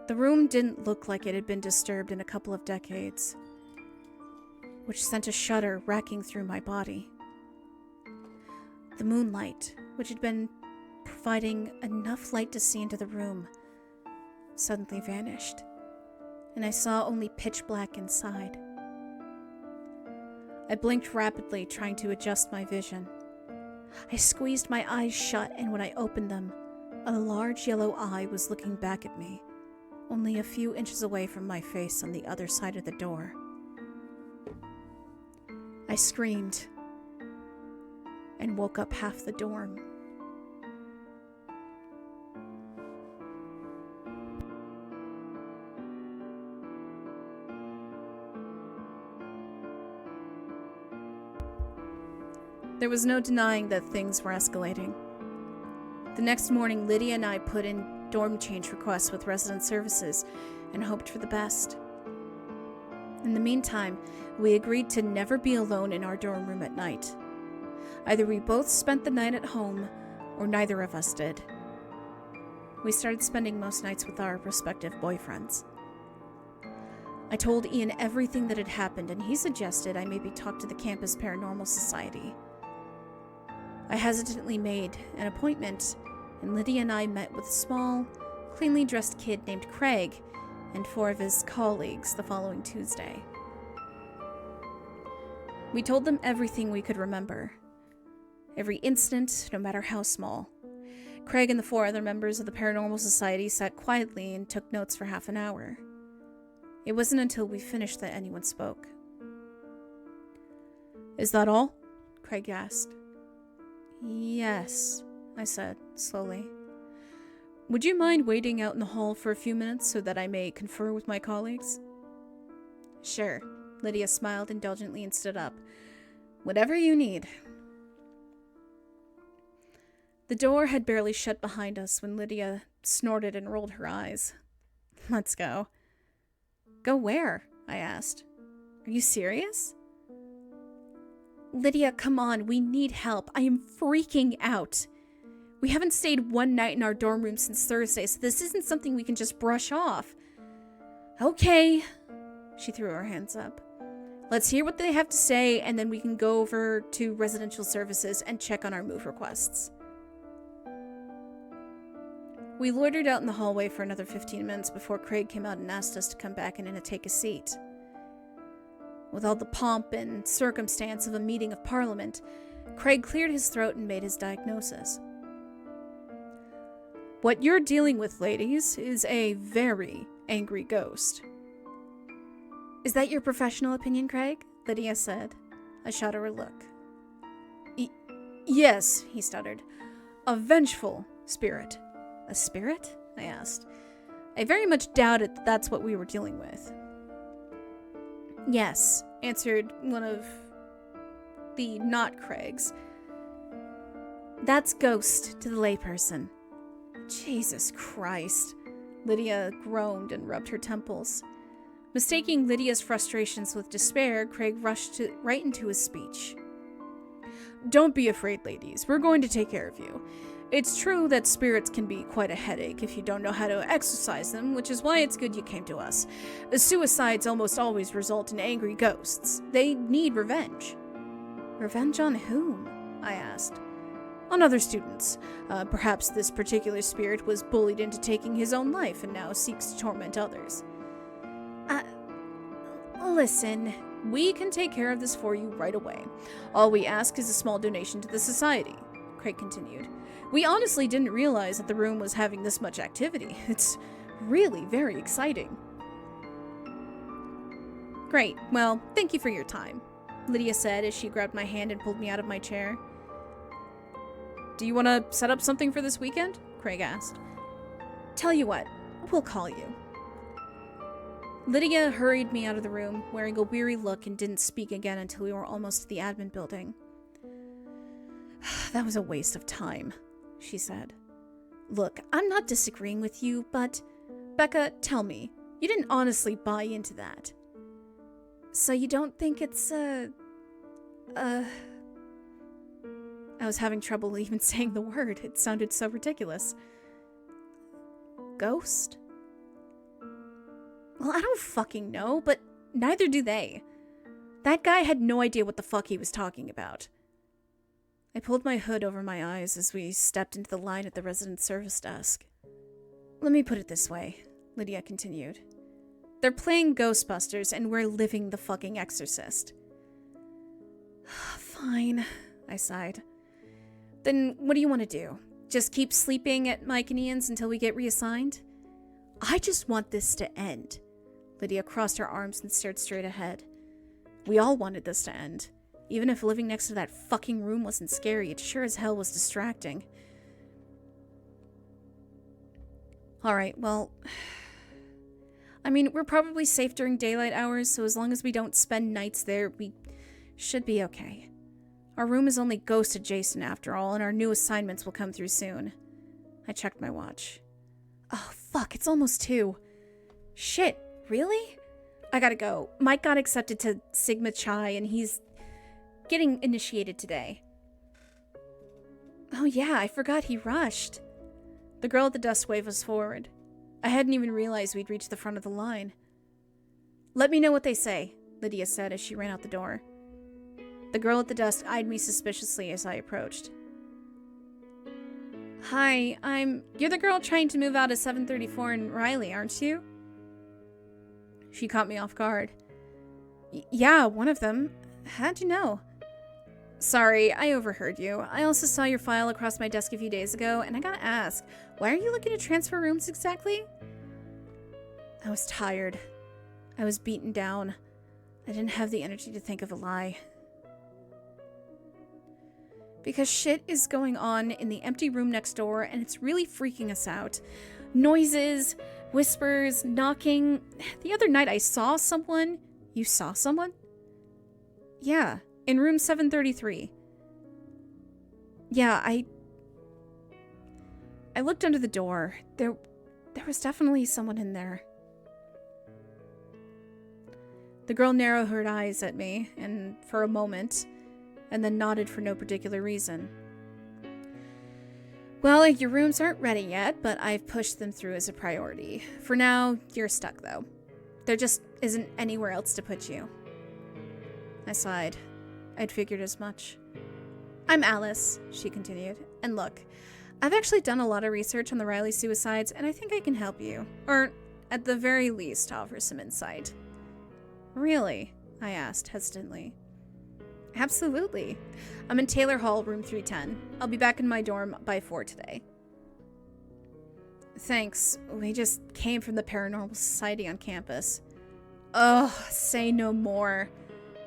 The room didn't look like it had been disturbed in a couple of decades, which sent a shudder racking through my body. The moonlight, which had been providing enough light to see into the room, suddenly vanished, and I saw only pitch black inside. I blinked rapidly, trying to adjust my vision. I squeezed my eyes shut, and when I opened them, a large yellow eye was looking back at me, only a few inches away from my face on the other side of the door. I screamed and woke up half the dorm. There was no denying that things were escalating. The next morning, Lydia and I put in dorm change requests with resident services and hoped for the best. In the meantime, we agreed to never be alone in our dorm room at night. Either we both spent the night at home, or neither of us did. We started spending most nights with our respective boyfriends. I told Ian everything that had happened, and he suggested I maybe talk to the campus paranormal society. I hesitantly made an appointment, and Lydia and I met with a small, cleanly dressed kid named Craig and 4 of his colleagues the following Tuesday. We told them everything we could remember. Every incident, no matter how small. Craig and the 4 other members of the Paranormal Society sat quietly and took notes for half an hour. It wasn't until we finished that anyone spoke. "Is that all?" Craig asked. "Yes," I said, slowly. "Would you mind waiting out in the hall for a few minutes so that I may confer with my colleagues?" "Sure." Lydia smiled indulgently and stood up. "Whatever you need." The door had barely shut behind us when Lydia snorted and rolled her eyes. "Let's go." Go where? I asked. Are you serious? Lydia, come on, we need help. I am freaking out. We haven't stayed one night in our dorm room since Thursday, so this isn't something we can just brush off. Okay. She threw her hands up. Let's hear what they have to say, and then we can go over to residential services and check on our move requests. We loitered out in the hallway for another 15 minutes before Craig came out and asked us to come back in and take a seat. With all the pomp and circumstance of a meeting of Parliament, Craig cleared his throat and made his diagnosis. What you're dealing with, ladies, is a very angry ghost. Is that your professional opinion, Craig? Lydia said. I shot her a look. Yes, he stuttered. A vengeful spirit. A spirit? I asked. I very much doubted that that's what we were dealing with. Yes, answered one of the not Craigs. That's ghost to the layperson. Jesus Christ. Lydia groaned and rubbed her temples. Mistaking Lydia's frustrations with despair, Craig rushed right into his speech. Don't be afraid, ladies. We're going to take care of you. It's true that spirits can be quite a headache if you don't know how to exorcise them, which is why it's good you came to us. Suicides almost always result in angry ghosts. They need revenge. Revenge on whom? I asked. On other students. Perhaps this particular spirit was bullied into taking his own life and now seeks to torment others. Listen, we can take care of this for you right away. All we ask is a small donation to the society, Craig continued. We honestly didn't realize that the room was having this much activity. It's really very exciting. Great, well, thank you for your time, Lydia said as she grabbed my hand and pulled me out of my chair. Do you want to set up something for this weekend? Craig asked. Tell you what, we'll call you. Lydia hurried me out of the room, wearing a weary look, and didn't speak again until we were almost to the admin building. That was a waste of time, she said. Look, I'm not disagreeing with you, but... Becca, tell me, you didn't honestly buy into that. So you don't think it's I was having trouble even saying the word. It sounded so ridiculous. Ghost? Well, I don't fucking know, but neither do they. That guy had no idea what the fuck he was talking about. I pulled my hood over my eyes as we stepped into the line at the resident service desk. Let me put it this way, Lydia continued. They're playing Ghostbusters and we're living the fucking Exorcist. Fine, I sighed. Then what do you want to do? Just keep sleeping at Mike and Ian's until we get reassigned? I just want this to end. Lydia crossed her arms and stared straight ahead. We all wanted this to end. Even if living next to that fucking room wasn't scary, it sure as hell was distracting. Alright, well... I mean, we're probably safe during daylight hours, so as long as we don't spend nights there, we should be okay. Our room is only ghost adjacent after all, and our new assignments will come through soon. I checked my watch. Oh, fuck, it's almost 2. Shit, really? I gotta go. Mike got accepted to Sigma Chi, and he's getting initiated today. Oh yeah, I forgot he rushed. The girl at the desk waved us forward. I hadn't even realized we'd reached the front of the line. Let me know what they say, Lydia said as she ran out the door. The girl at the desk eyed me suspiciously as I approached. Hi, you're the girl trying to move out of 734 in Riley, aren't you? She caught me off guard. Yeah, one of them. How'd you know? Sorry, I overheard you. I also saw your file across my desk a few days ago, and I gotta ask, why are you looking to transfer rooms exactly? I was tired. I was beaten down. I didn't have the energy to think of a lie. Because shit is going on in the empty room next door, and it's really freaking us out. Noises, whispers, knocking. The other night I saw someone. You saw someone? Yeah, in room 733. Yeah, I looked under the door. There was definitely someone in there. The girl narrowed her eyes at me, and for a moment, and then nodded for no particular reason. Well, your rooms aren't ready yet, but I've pushed them through as a priority. For now, you're stuck, though. There just isn't anywhere else to put you. I sighed. I'd figured as much. I'm Alice, she continued. And look, I've actually done a lot of research on the Riley suicides, and I think I can help you. Or, at the very least, offer some insight. Really? I asked hesitantly. Absolutely. I'm in Taylor Hall, room 310. I'll be back in my dorm by 4 today. Thanks. We just came from the Paranormal Society on campus. Oh, say no more.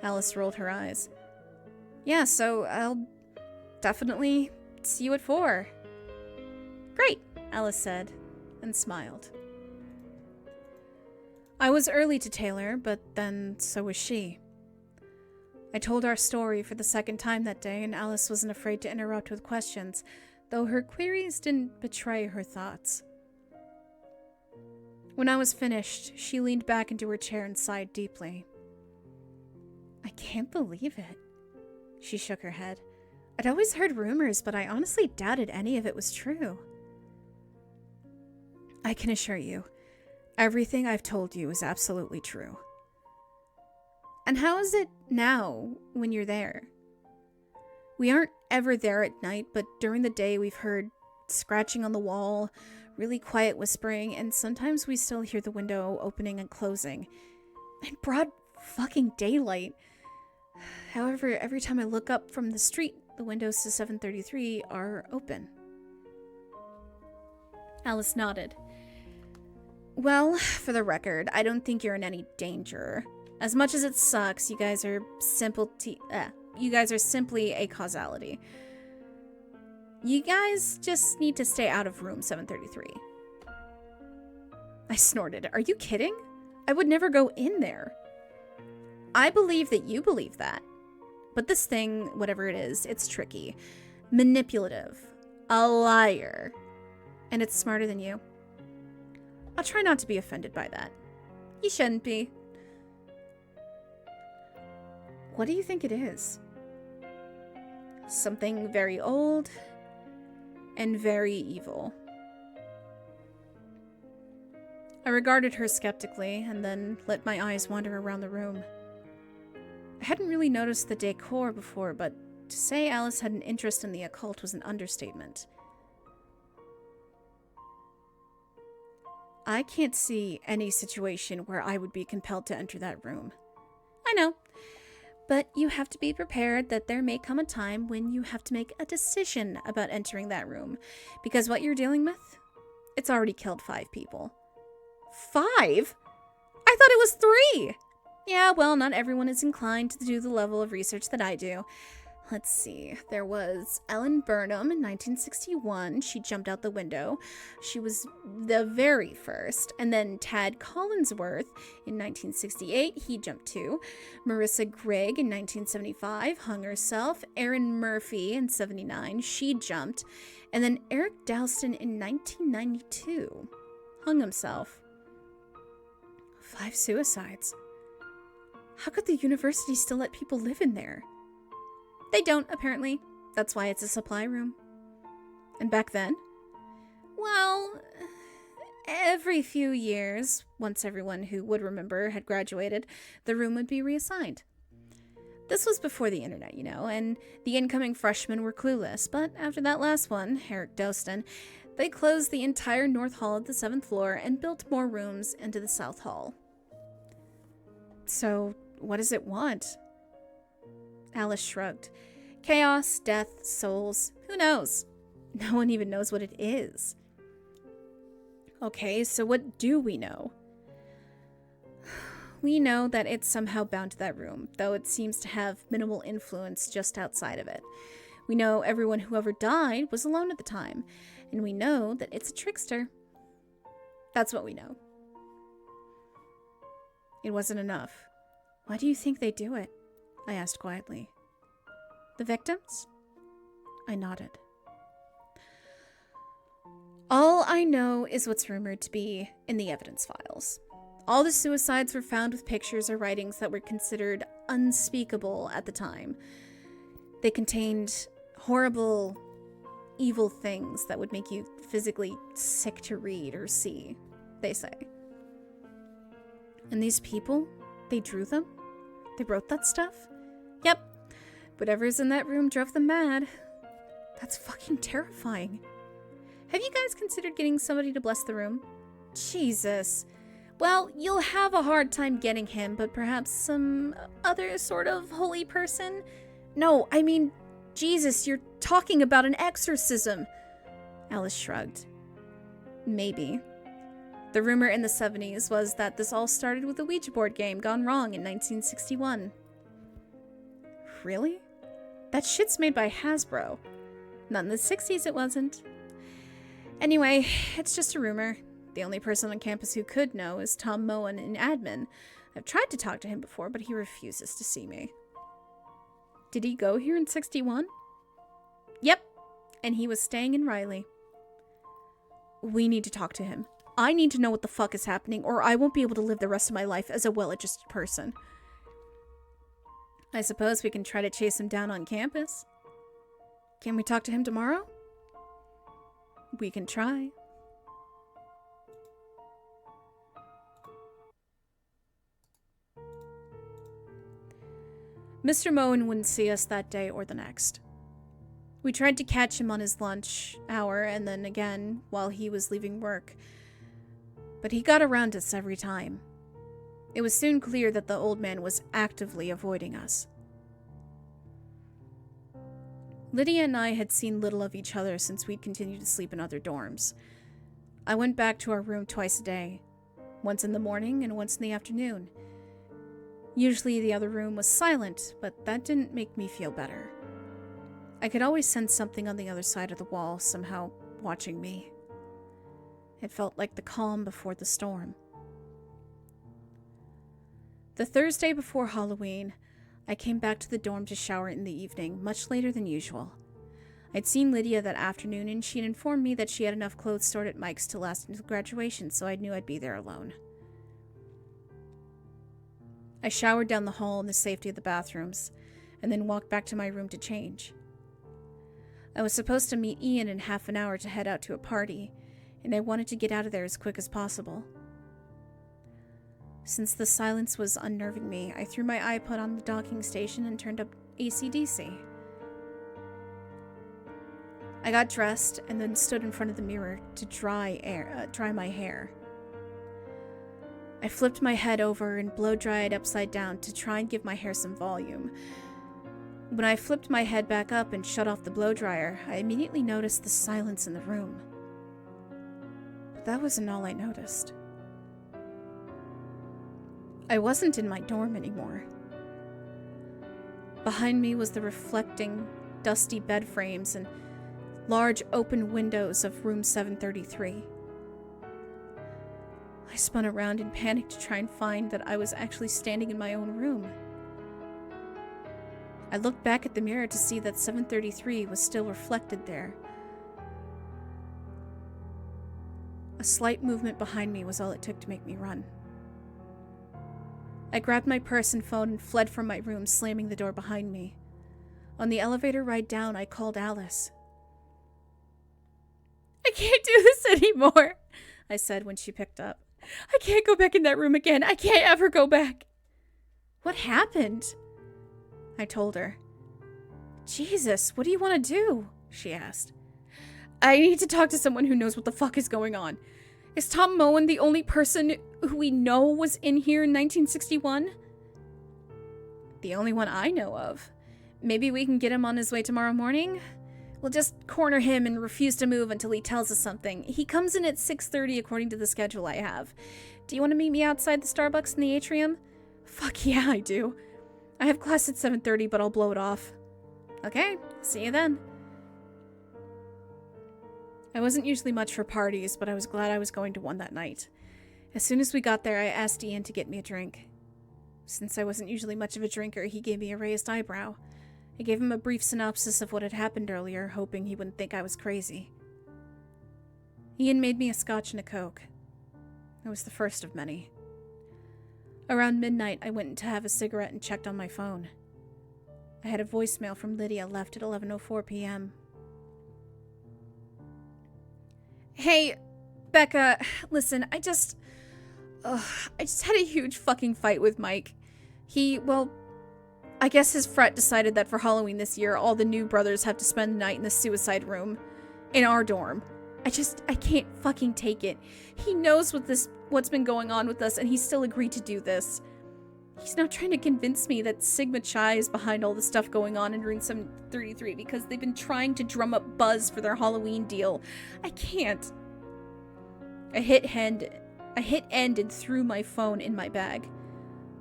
Alice rolled her eyes. Yeah, so I'll definitely see you at 4. Great, Alice said, and smiled. I was early to Taylor, but then so was she. I told our story for the second time that day, and Alice wasn't afraid to interrupt with questions, though her queries didn't betray her thoughts. When I was finished, she leaned back into her chair and sighed deeply. I can't believe it. She shook her head. I'd always heard rumors, but I honestly doubted any of it was true. I can assure you, everything I've told you is absolutely true. And how is it now when you're there? We aren't ever there at night, but during the day we've heard scratching on the wall, really quiet whispering, and sometimes we still hear the window opening and closing. In broad fucking daylight. However, every time I look up from the street, the windows to 733 are open. Alice nodded. Well, for the record, I don't think you're in any danger. As much as it sucks, you guys are simply a causality. You guys just need to stay out of room 733. I snorted. Are you kidding? I would never go in there. I believe that you believe that. But this thing, whatever it is, it's tricky, manipulative, a liar, and it's smarter than you. I'll try not to be offended by that. You shouldn't be. What do you think it is? Something very old and very evil. I regarded her skeptically and then let my eyes wander around the room. I hadn't really noticed the decor before, but to say Alice had an interest in the occult was an understatement. I can't see any situation where I would be compelled to enter that room. I know. But you have to be prepared that there may come a time when you have to make a decision about entering that room. Because what you're dealing with, it's already killed 5 people. 5? I thought it was 3! Yeah, well, not everyone is inclined to do the level of research that I do. Let's see. There was Ellen Burnham in 1961. She jumped out the window. She was the very first. And then Tad Collinsworth in 1968. He jumped too. Marissa Gregg in 1975 hung herself. Erin Murphy in 79. She jumped. And then Eric Dalston in 1992 hung himself. 5 suicides. How could the university still let people live in there? They don't, apparently. That's why it's a supply room. And back then? Well, every few years, once everyone who would remember had graduated, the room would be reassigned. This was before the internet, you know, and the incoming freshmen were clueless. But after that last one, Eric Doston, they closed the entire north hall of the 7th floor and built more rooms into the south hall. So, what does it want? Alice shrugged. Chaos, death, souls, who knows? No one even knows what it is. Okay, so what do we know? We know that it's somehow bound to that room, though it seems to have minimal influence just outside of it. We know everyone who ever died was alone at the time, and we know that it's a trickster. That's what we know. It wasn't enough. Why do you think they do it? I asked quietly. The victims? I nodded. All I know is what's rumored to be in the evidence files. All the suicides were found with pictures or writings that were considered unspeakable at the time. They contained horrible, evil things that would make you physically sick to read or see, they say. And these people, they drew them? They wrote that stuff? Yep. Whatever's in that room drove them mad. That's fucking terrifying. Have you guys considered getting somebody to bless the room? Jesus. Well, you'll have a hard time getting him, but perhaps some other sort of holy person? No, I mean, Jesus, you're talking about an exorcism. Alice shrugged. Maybe. The rumor in the 70s was that this all started with a Ouija board game gone wrong in 1961. Really? That shit's made by Hasbro. Not in the 60s it wasn't. Anyway, it's just a rumor. The only person on campus who could know is Tom Moen in admin. I've tried to talk to him before, but he refuses to see me. Did he go here in 61? Yep, and he was staying in Riley. We need to talk to him. I need to know what the fuck is happening, or I won't be able to live the rest of my life as a well-adjusted person. I suppose we can try to chase him down on campus. Can we talk to him tomorrow? We can try. Mr. Moen wouldn't see us that day or the next. We tried to catch him on his lunch hour and then again while he was leaving work, but he got around us every time. It was soon clear that the old man was actively avoiding us. Lydia and I had seen little of each other since we'd continued to sleep in other dorms. I went back to our room twice a day, once in the morning and once in the afternoon. Usually the other room was silent, but that didn't make me feel better. I could always sense something on the other side of the wall, somehow watching me. It felt like the calm before the storm. The Thursday before Halloween, I came back to the dorm to shower in the evening, much later than usual. I'd seen Lydia that afternoon, and she'd informed me that she had enough clothes stored at Mike's to last until graduation, so I knew I'd be there alone. I showered down the hall in the safety of the bathrooms, and then walked back to my room to change. I was supposed to meet Ian in half an hour to head out to a party, and I wanted to get out of there as quick as possible. Since the silence was unnerving me, I threw my iPod on the docking station and turned up AC/DC. I got dressed and then stood in front of the mirror to dry my hair. I flipped my head over and blow-dried upside down to try and give my hair some volume. When I flipped my head back up and shut off the blow-dryer, I immediately noticed the silence in the room. But that wasn't all I noticed. I wasn't in my dorm anymore. Behind me was the reflecting, dusty bed frames and large open windows of room 733. I spun around in panic to try and find that I was actually standing in my own room. I looked back at the mirror to see that 733 was still reflected there. A slight movement behind me was all it took to make me run. I grabbed my purse and phone and fled from my room, slamming the door behind me. On the elevator ride down, I called Alice. "I can't do this anymore," I said when she picked up. "I can't go back in that room again. I can't ever go back." "What happened?" I told her. "Jesus, what do you want to do?" she asked. "I need to talk to someone who knows what the fuck is going on. Is Tom Moen the only person who we know was in here in 1961? "The only one I know of. Maybe we can get him on his way tomorrow morning? We'll just corner him and refuse to move until he tells us something. He comes in at 6:30 according to the schedule I have. Do you want to meet me outside the Starbucks in the atrium?" "Fuck yeah, I do. I have class at 7:30, but I'll blow it off." "Okay, see you then." I wasn't usually much for parties, but I was glad I was going to one that night. As soon as we got there, I asked Ian to get me a drink. Since I wasn't usually much of a drinker, he gave me a raised eyebrow. I gave him a brief synopsis of what had happened earlier, hoping he wouldn't think I was crazy. Ian made me a scotch and a Coke. It was the first of many. Around midnight, I went to have a cigarette and checked on my phone. I had a voicemail from Lydia left at 11:04 p.m. Hey, Becca, listen, I just had a huge fucking fight with Mike. I guess his frat decided that for Halloween this year, all the new brothers have to spend the night in the suicide room. In our dorm. I can't fucking take it. He knows what's been going on with us, and he still agreed to do this. He's now trying to convince me that Sigma Chi is behind all the stuff going on in Room 733 because they've been trying to drum up buzz for their Halloween deal. I can't. I hit end and threw my phone in my bag.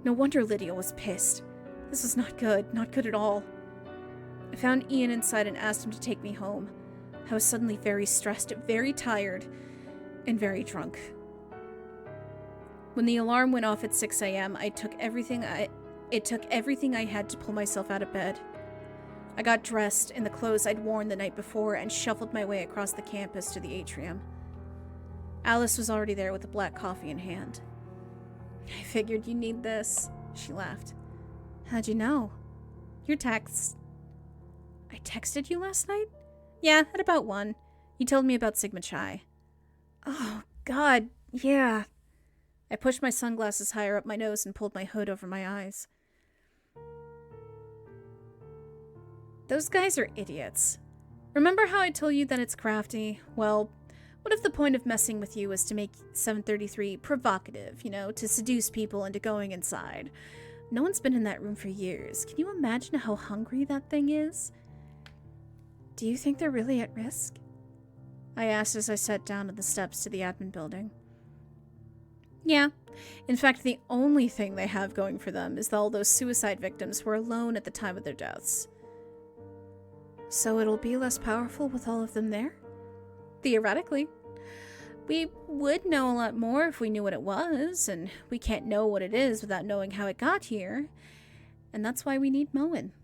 No wonder Lydia was pissed. This was not good. Not good at all. I found Ian inside and asked him to take me home. I was suddenly very stressed, very tired, and very drunk. When the alarm went off at 6 a.m., it took everything I had to pull myself out of bed. I got dressed in the clothes I'd worn the night before and shuffled my way across the campus to the atrium. Alice was already there with a black coffee in hand. I figured you need this, she laughed. How'd you know? Your texts. I texted you last night? Yeah, at about 1. You told me about Sigma Chi. Oh, God, yeah. I pushed my sunglasses higher up my nose and pulled my hood over my eyes. Those guys are idiots. Remember how I told you that it's crafty? Well, what if the point of messing with you was to make 733 provocative, to seduce people into going inside? No one's been in that room for years. Can you imagine how hungry that thing is? Do you think they're really at risk? I asked as I sat down on the steps to the admin building. Yeah. In fact, the only thing they have going for them is that all those suicide victims were alone at the time of their deaths. So it'll be less powerful with all of them there? Theoretically. We would know a lot more if we knew what it was, and we can't know what it is without knowing how it got here. And that's why we need Moen.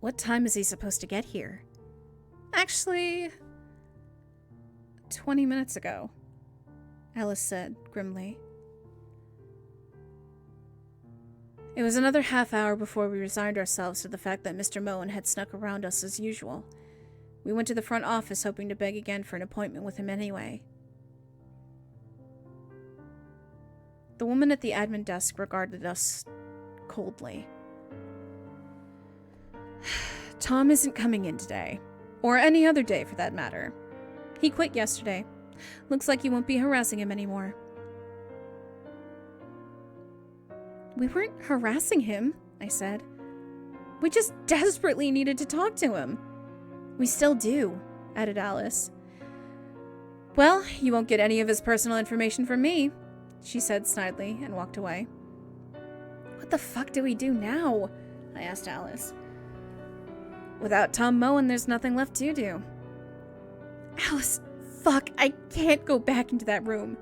What time is he supposed to get here? Actually, 20 minutes ago, Alice said grimly. It was another half hour before we resigned ourselves to the fact that Mr. Moen had snuck around us as usual. We went to the front office hoping to beg again for an appointment with him anyway. The woman at the admin desk regarded us coldly. Tom isn't coming in today. Or any other day, for that matter. He quit yesterday. Looks like you won't be harassing him anymore. We weren't harassing him, I said. We just desperately needed to talk to him. We still do, added Alice. Well, you won't get any of his personal information from me, she said snidely and walked away. What the fuck do we do now? I asked Alice. Without Tom Moen, there's nothing left to do. Alice, fuck, I can't go back into that room.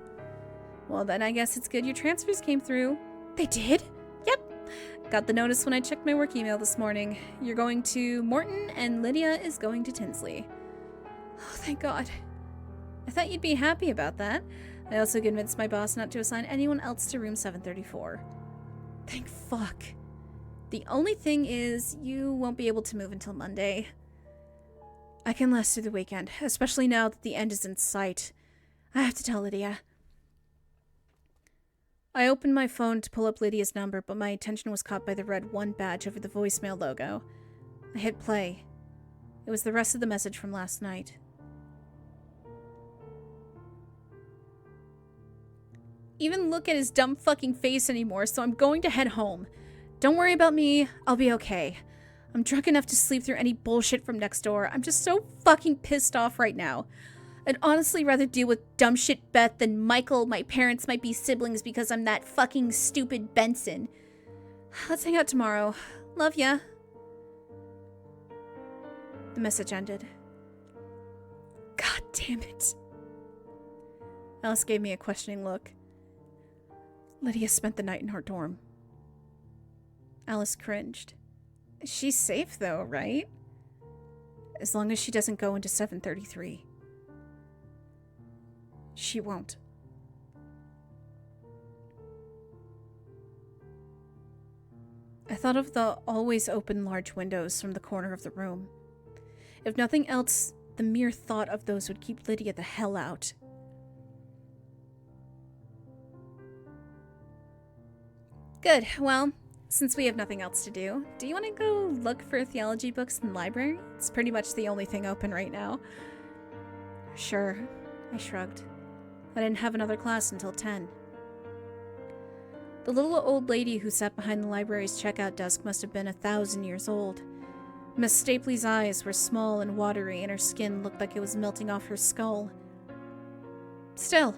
Well, then I guess it's good your transfers came through. They did? Yep. Got the notice when I checked my work email this morning. You're going to Morton and Lydia is going to Tinsley. Oh, thank God. I thought you'd be happy about that. I also convinced my boss not to assign anyone else to room 734. Thank fuck. The only thing is, you won't be able to move until Monday. I can last through the weekend, especially now that the end is in sight. I have to tell Lydia. I opened my phone to pull up Lydia's number, but my attention was caught by the red 1 badge over the voicemail logo. I hit play. It was the rest of the message from last night. Even look at his dumb fucking face anymore, so I'm going to head home. Don't worry about me, I'll be okay. I'm drunk enough to sleep through any bullshit from next door. I'm just so fucking pissed off right now. I'd honestly rather deal with dumb shit Beth than Michael. My parents might be siblings because I'm that fucking stupid Benson. Let's hang out tomorrow. Love ya. The message ended. God damn it. Alice gave me a questioning look. Lydia spent the night in her dorm. Alice cringed. She's safe though, right? As long as she doesn't go into 733. She won't. I thought of the always open large windows from the corner of the room. If nothing else, the mere thought of those would keep Lydia the hell out. Good, well, since we have nothing else to do you want to go look for theology books in the library? It's pretty much the only thing open right now. Sure, I shrugged. I didn't have another class until 10. The little old lady who sat behind the library's checkout desk must have been 1,000 years old. Miss Stapley's eyes were small and watery, and her skin looked like it was melting off her skull. Still,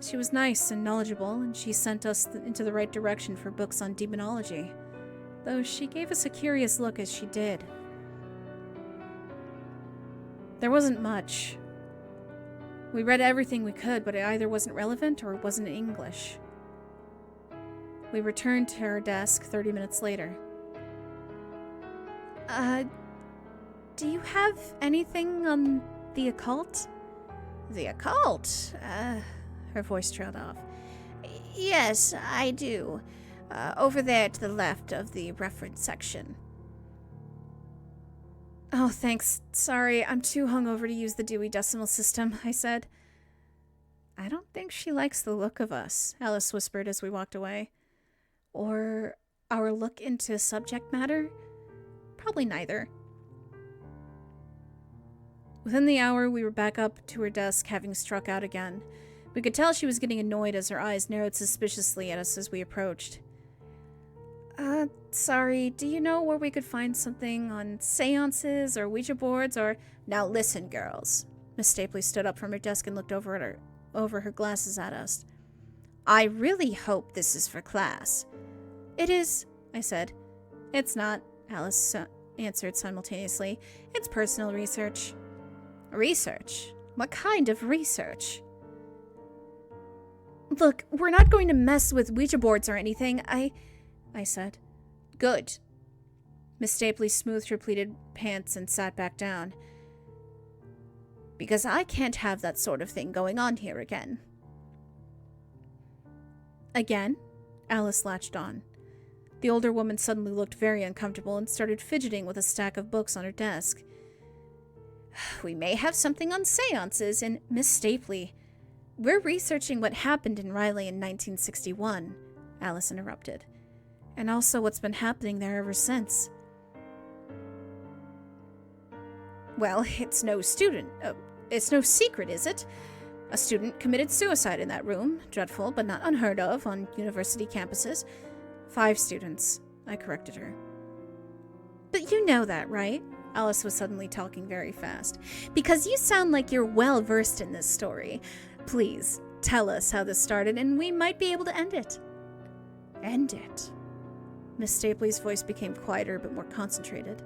she was nice and knowledgeable, and she sent us into the right direction for books on demonology, though she gave us a curious look as she did. There wasn't much. We read everything we could, but it either wasn't relevant or it wasn't in English. We returned to our desk 30 minutes later. Do you have anything on the occult? The occult? Her voice trailed off. Yes, I do. Over there to the left of the reference section. Oh, thanks. Sorry, I'm too hungover to use the Dewey Decimal System, I said. I don't think she likes the look of us, Alice whispered as we walked away. Or our look into subject matter? Probably neither. Within the hour, we were back up to her desk, having struck out again. We could tell she was getting annoyed as her eyes narrowed suspiciously at us as we approached. Sorry, do you know where we could find something on seances or Ouija boards or... Now listen, girls. Miss Stapley stood up from her desk and looked over her glasses at us. I really hope this is for class. It is, I said. It's not, Alice answered simultaneously. It's personal research. Research? What kind of research? Look, we're not going to mess with Ouija boards or anything, I said. Good. Miss Stapley smoothed her pleated pants and sat back down. Because I can't have that sort of thing going on here again. Again? Alice latched on. The older woman suddenly looked very uncomfortable and started fidgeting with a stack of books on her desk. We may have something on seances, and Miss Stapley. We're researching what happened in Riley in 1961, Alice interrupted. And also what's been happening there ever since. Well, it's no secret, is it? A student committed suicide in that room. Dreadful, but not unheard of on university campuses. 5 students, I corrected her. But you know that, right? Alice was suddenly talking very fast. Because you sound like you're well versed in this story. Please, tell us how this started and we might be able to end it. End it? Miss Stapley's voice became quieter but more concentrated.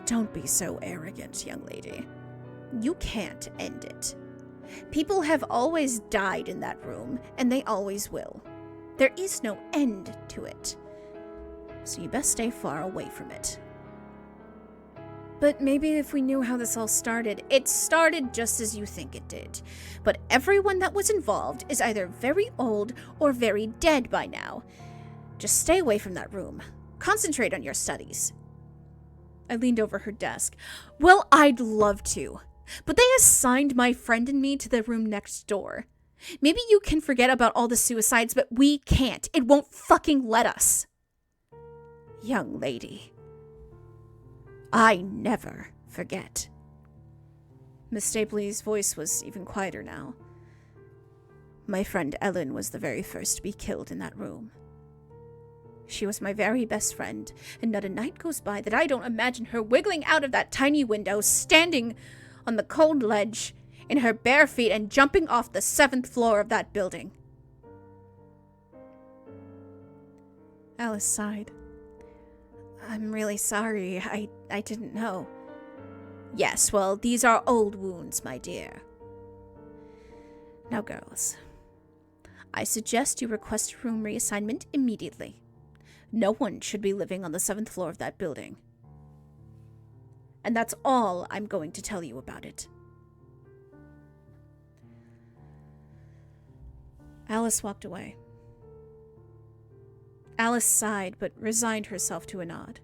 Don't be so arrogant, young lady. You can't end it. People have always died in that room, and they always will. There is no end to it. So you best stay far away from it. But maybe if we knew how this all started, it started just as you think it did. But everyone that was involved is either very old or very dead by now. Just stay away from that room. Concentrate on your studies. I leaned over her desk. Well, I'd love to. But they assigned my friend and me to the room next door. Maybe you can forget about all the suicides, but we can't. It won't fucking let us. Young lady. I never forget. Miss Stapley's voice was even quieter now. My friend Ellen was the very first to be killed in that room. She was my very best friend, and not a night goes by that I don't imagine her wiggling out of that tiny window, standing on the cold ledge, in her bare feet, and jumping off the 7th floor of that building. Alice sighed. I'm really sorry. I didn't know. Yes, well, these are old wounds, my dear. Now, girls, I suggest you request a room reassignment immediately. No one should be living on the 7th floor of that building. And that's all I'm going to tell you about it. Alice walked away. Alice sighed, but resigned herself to a nod.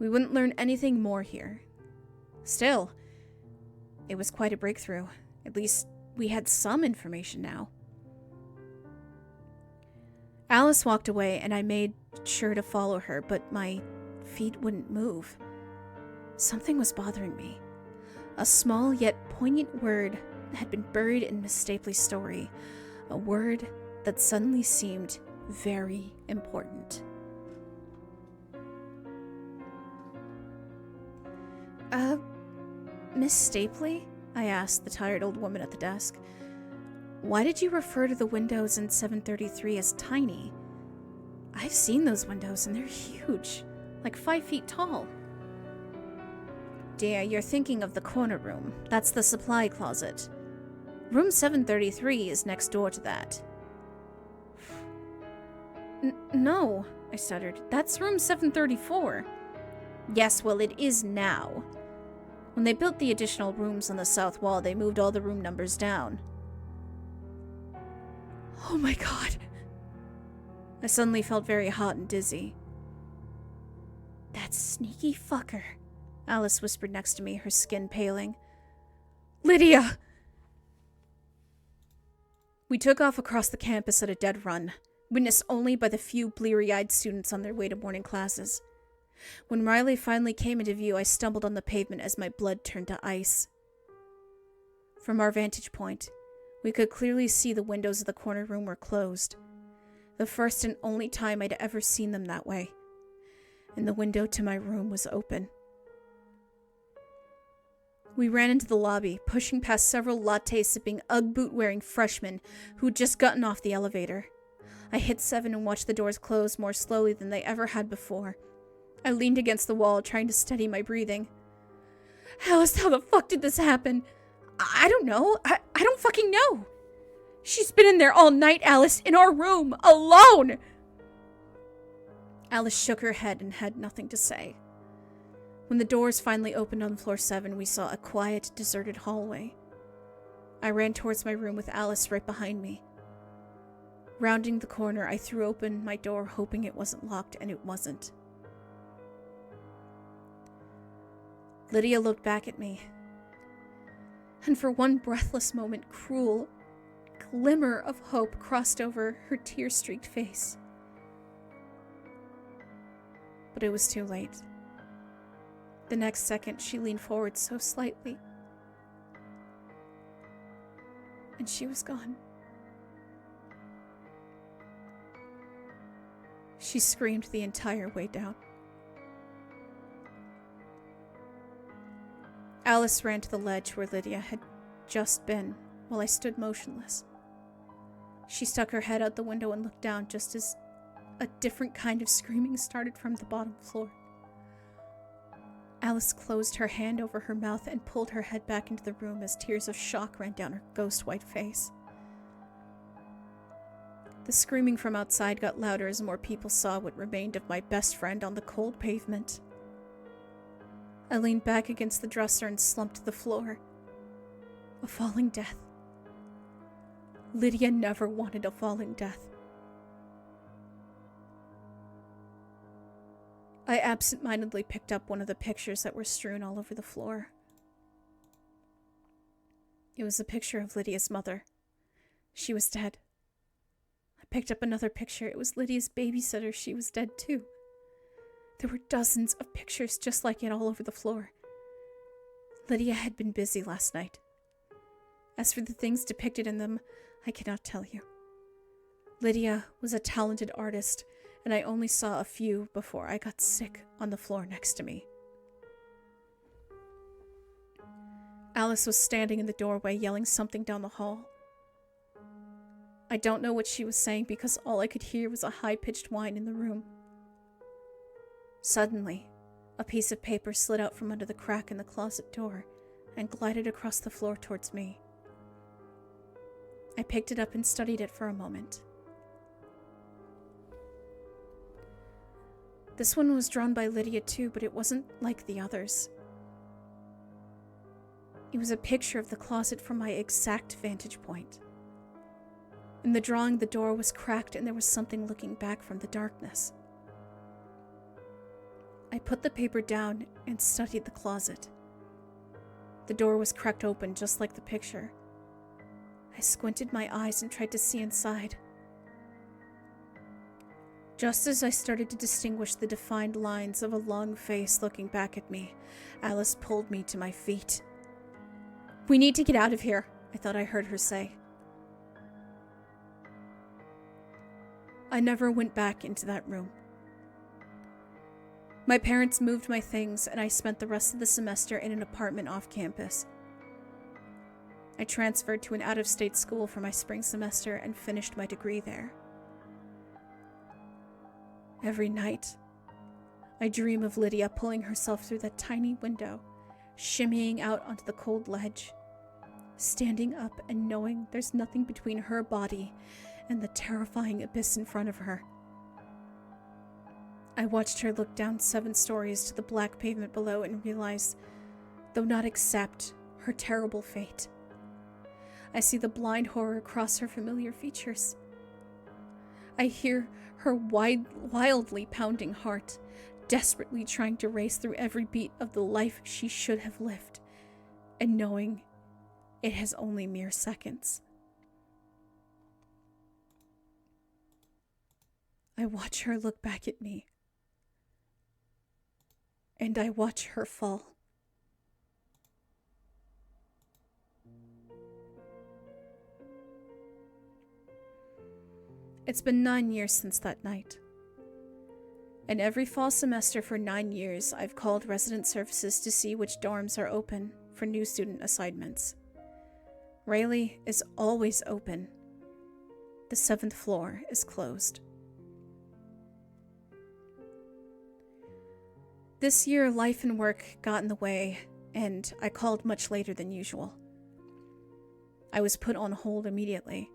We wouldn't learn anything more here. Still, it was quite a breakthrough. At least we had some information now. Alice walked away, and I made sure to follow her, but my feet wouldn't move. Something was bothering me. A small yet poignant word had been buried in Miss Stapley's story. A word that suddenly seemed very important. Miss Stapley? I asked the tired old woman at the desk. Why did you refer to the windows in 733 as tiny? I've seen those windows and they're huge, like 5 feet tall. Dear, you're thinking of the corner room. That's the supply closet. Room 733 is next door to that. No, I stuttered. That's room 734. Yes, well, it is now. When they built the additional rooms on the south wall, they moved all the room numbers down. Oh my god. I suddenly felt very hot and dizzy. That sneaky fucker, Alice whispered next to me, her skin paling. Lydia! We took off across the campus at a dead run, witnessed only by the few bleary-eyed students on their way to morning classes. When Riley finally came into view, I stumbled on the pavement as my blood turned to ice. From our vantage point, we could clearly see the windows of the corner room were closed. The first and only time I'd ever seen them that way. And the window to my room was open. We ran into the lobby, pushing past several latte-sipping, Ugg boot-wearing freshmen who'd just gotten off the elevator. I hit 7 and watched the doors close more slowly than they ever had before. I leaned against the wall, trying to steady my breathing. Alice, how the fuck did this happen? I don't know. I don't fucking know. She's been in there all night, Alice, in our room, alone! Alice shook her head and had nothing to say. When the doors finally opened on floor 7, we saw a quiet, deserted hallway. I ran towards my room with Alice right behind me. Rounding the corner, I threw open my door, hoping it wasn't locked, and it wasn't. Lydia looked back at me, and for one breathless moment, cruel glimmer of hope crossed over her tear-streaked face. But it was too late. The next second, she leaned forward so slightly, and she was gone. She screamed the entire way down. Alice ran to the ledge where Lydia had just been, while I stood motionless. She stuck her head out the window and looked down just as a different kind of screaming started from the bottom floor. Alice closed her hand over her mouth and pulled her head back into the room as tears of shock ran down her ghost-white face. The screaming from outside got louder as more people saw what remained of my best friend on the cold pavement. I leaned back against the dresser and slumped to the floor. A falling death. Lydia never wanted a falling death. I absent-mindedly picked up one of the pictures that were strewn all over the floor. It was a picture of Lydia's mother. She was dead. I picked up another picture. It was Lydia's babysitter. She was dead too. There were dozens of pictures just like it all over the floor. Lydia had been busy last night. As for the things depicted in them, I cannot tell you. Lydia was a talented artist, and I only saw a few before I got sick on the floor next to me. Alice was standing in the doorway yelling something down the hall. I don't know what she was saying because all I could hear was a high-pitched whine in the room. Suddenly, a piece of paper slid out from under the crack in the closet door and glided across the floor towards me. I picked it up and studied it for a moment. This one was drawn by Lydia too, but it wasn't like the others. It was a picture of the closet from my exact vantage point. In the drawing, the door was cracked and there was something looking back from the darkness. I put the paper down and studied the closet. The door was cracked open just like the picture. I squinted my eyes and tried to see inside. Just as I started to distinguish the defined lines of a long face looking back at me, Alice pulled me to my feet. "We need to get out of here," I thought I heard her say. I never went back into that room. My parents moved my things, and I spent the rest of the semester in an apartment off campus. I transferred to an out-of-state school for my spring semester and finished my degree there. Every night, I dream of Lydia pulling herself through that tiny window, shimmying out onto the cold ledge, standing up and knowing there's nothing between her body and the terrifying abyss in front of her. I watched her look down 7 stories to the black pavement below and realized, though not accept, her terrible fate. I see the blind horror cross her familiar features. I hear her wildly pounding heart, desperately trying to race through every beat of the life she should have lived, and knowing it has only mere seconds. I watch her look back at me, and I watch her fall. It's been 9 years since that night. And every fall semester for 9 years, I've called resident services to see which dorms are open for new student assignments. Rayleigh is always open. The 7th floor is closed. This year, life and work got in the way, and I called much later than usual. I was put on hold immediately.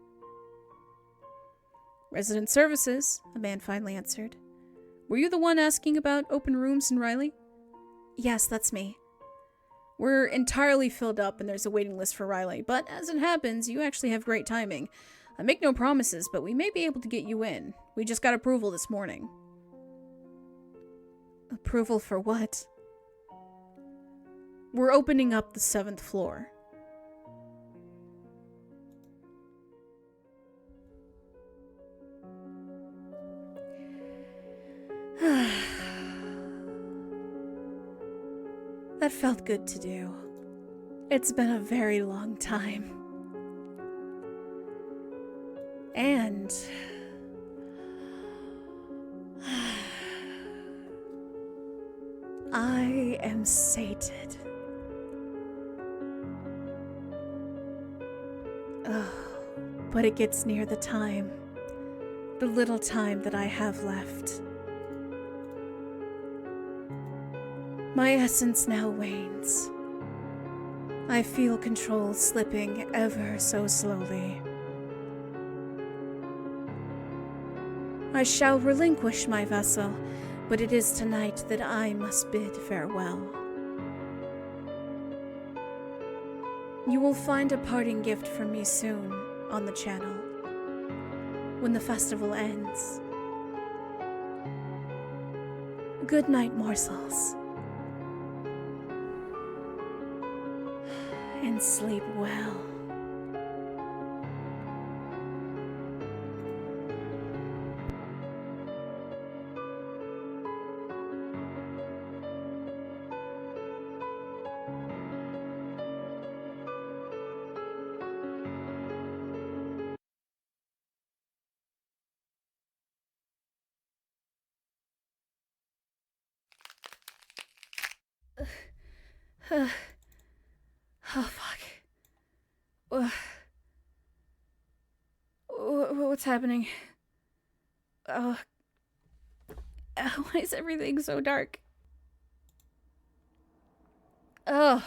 "Resident services," a man finally answered. "Were you the one asking about open rooms in Riley?" "Yes, that's me." "We're entirely filled up and there's a waiting list for Riley, but as it happens, you actually have great timing. I make no promises, but we may be able to get you in. We just got approval this morning." "Approval for what?" "We're opening up the 7th floor." That felt good to do. It's been a very long time. And I am sated. Oh, but it gets near the time, the little time that I have left. My essence now wanes. I feel control slipping ever so slowly. I shall relinquish my vessel, but it is tonight that I must bid farewell. You will find a parting gift from me soon on the channel, when the festival ends. Good night, morsels. And sleep well. Oh, fuck. What's happening? Oh. Why is everything so dark? Oh.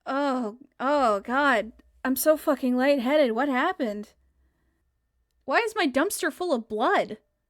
Oh, God. I'm so fucking lightheaded. What happened? Why is my dumpster full of blood?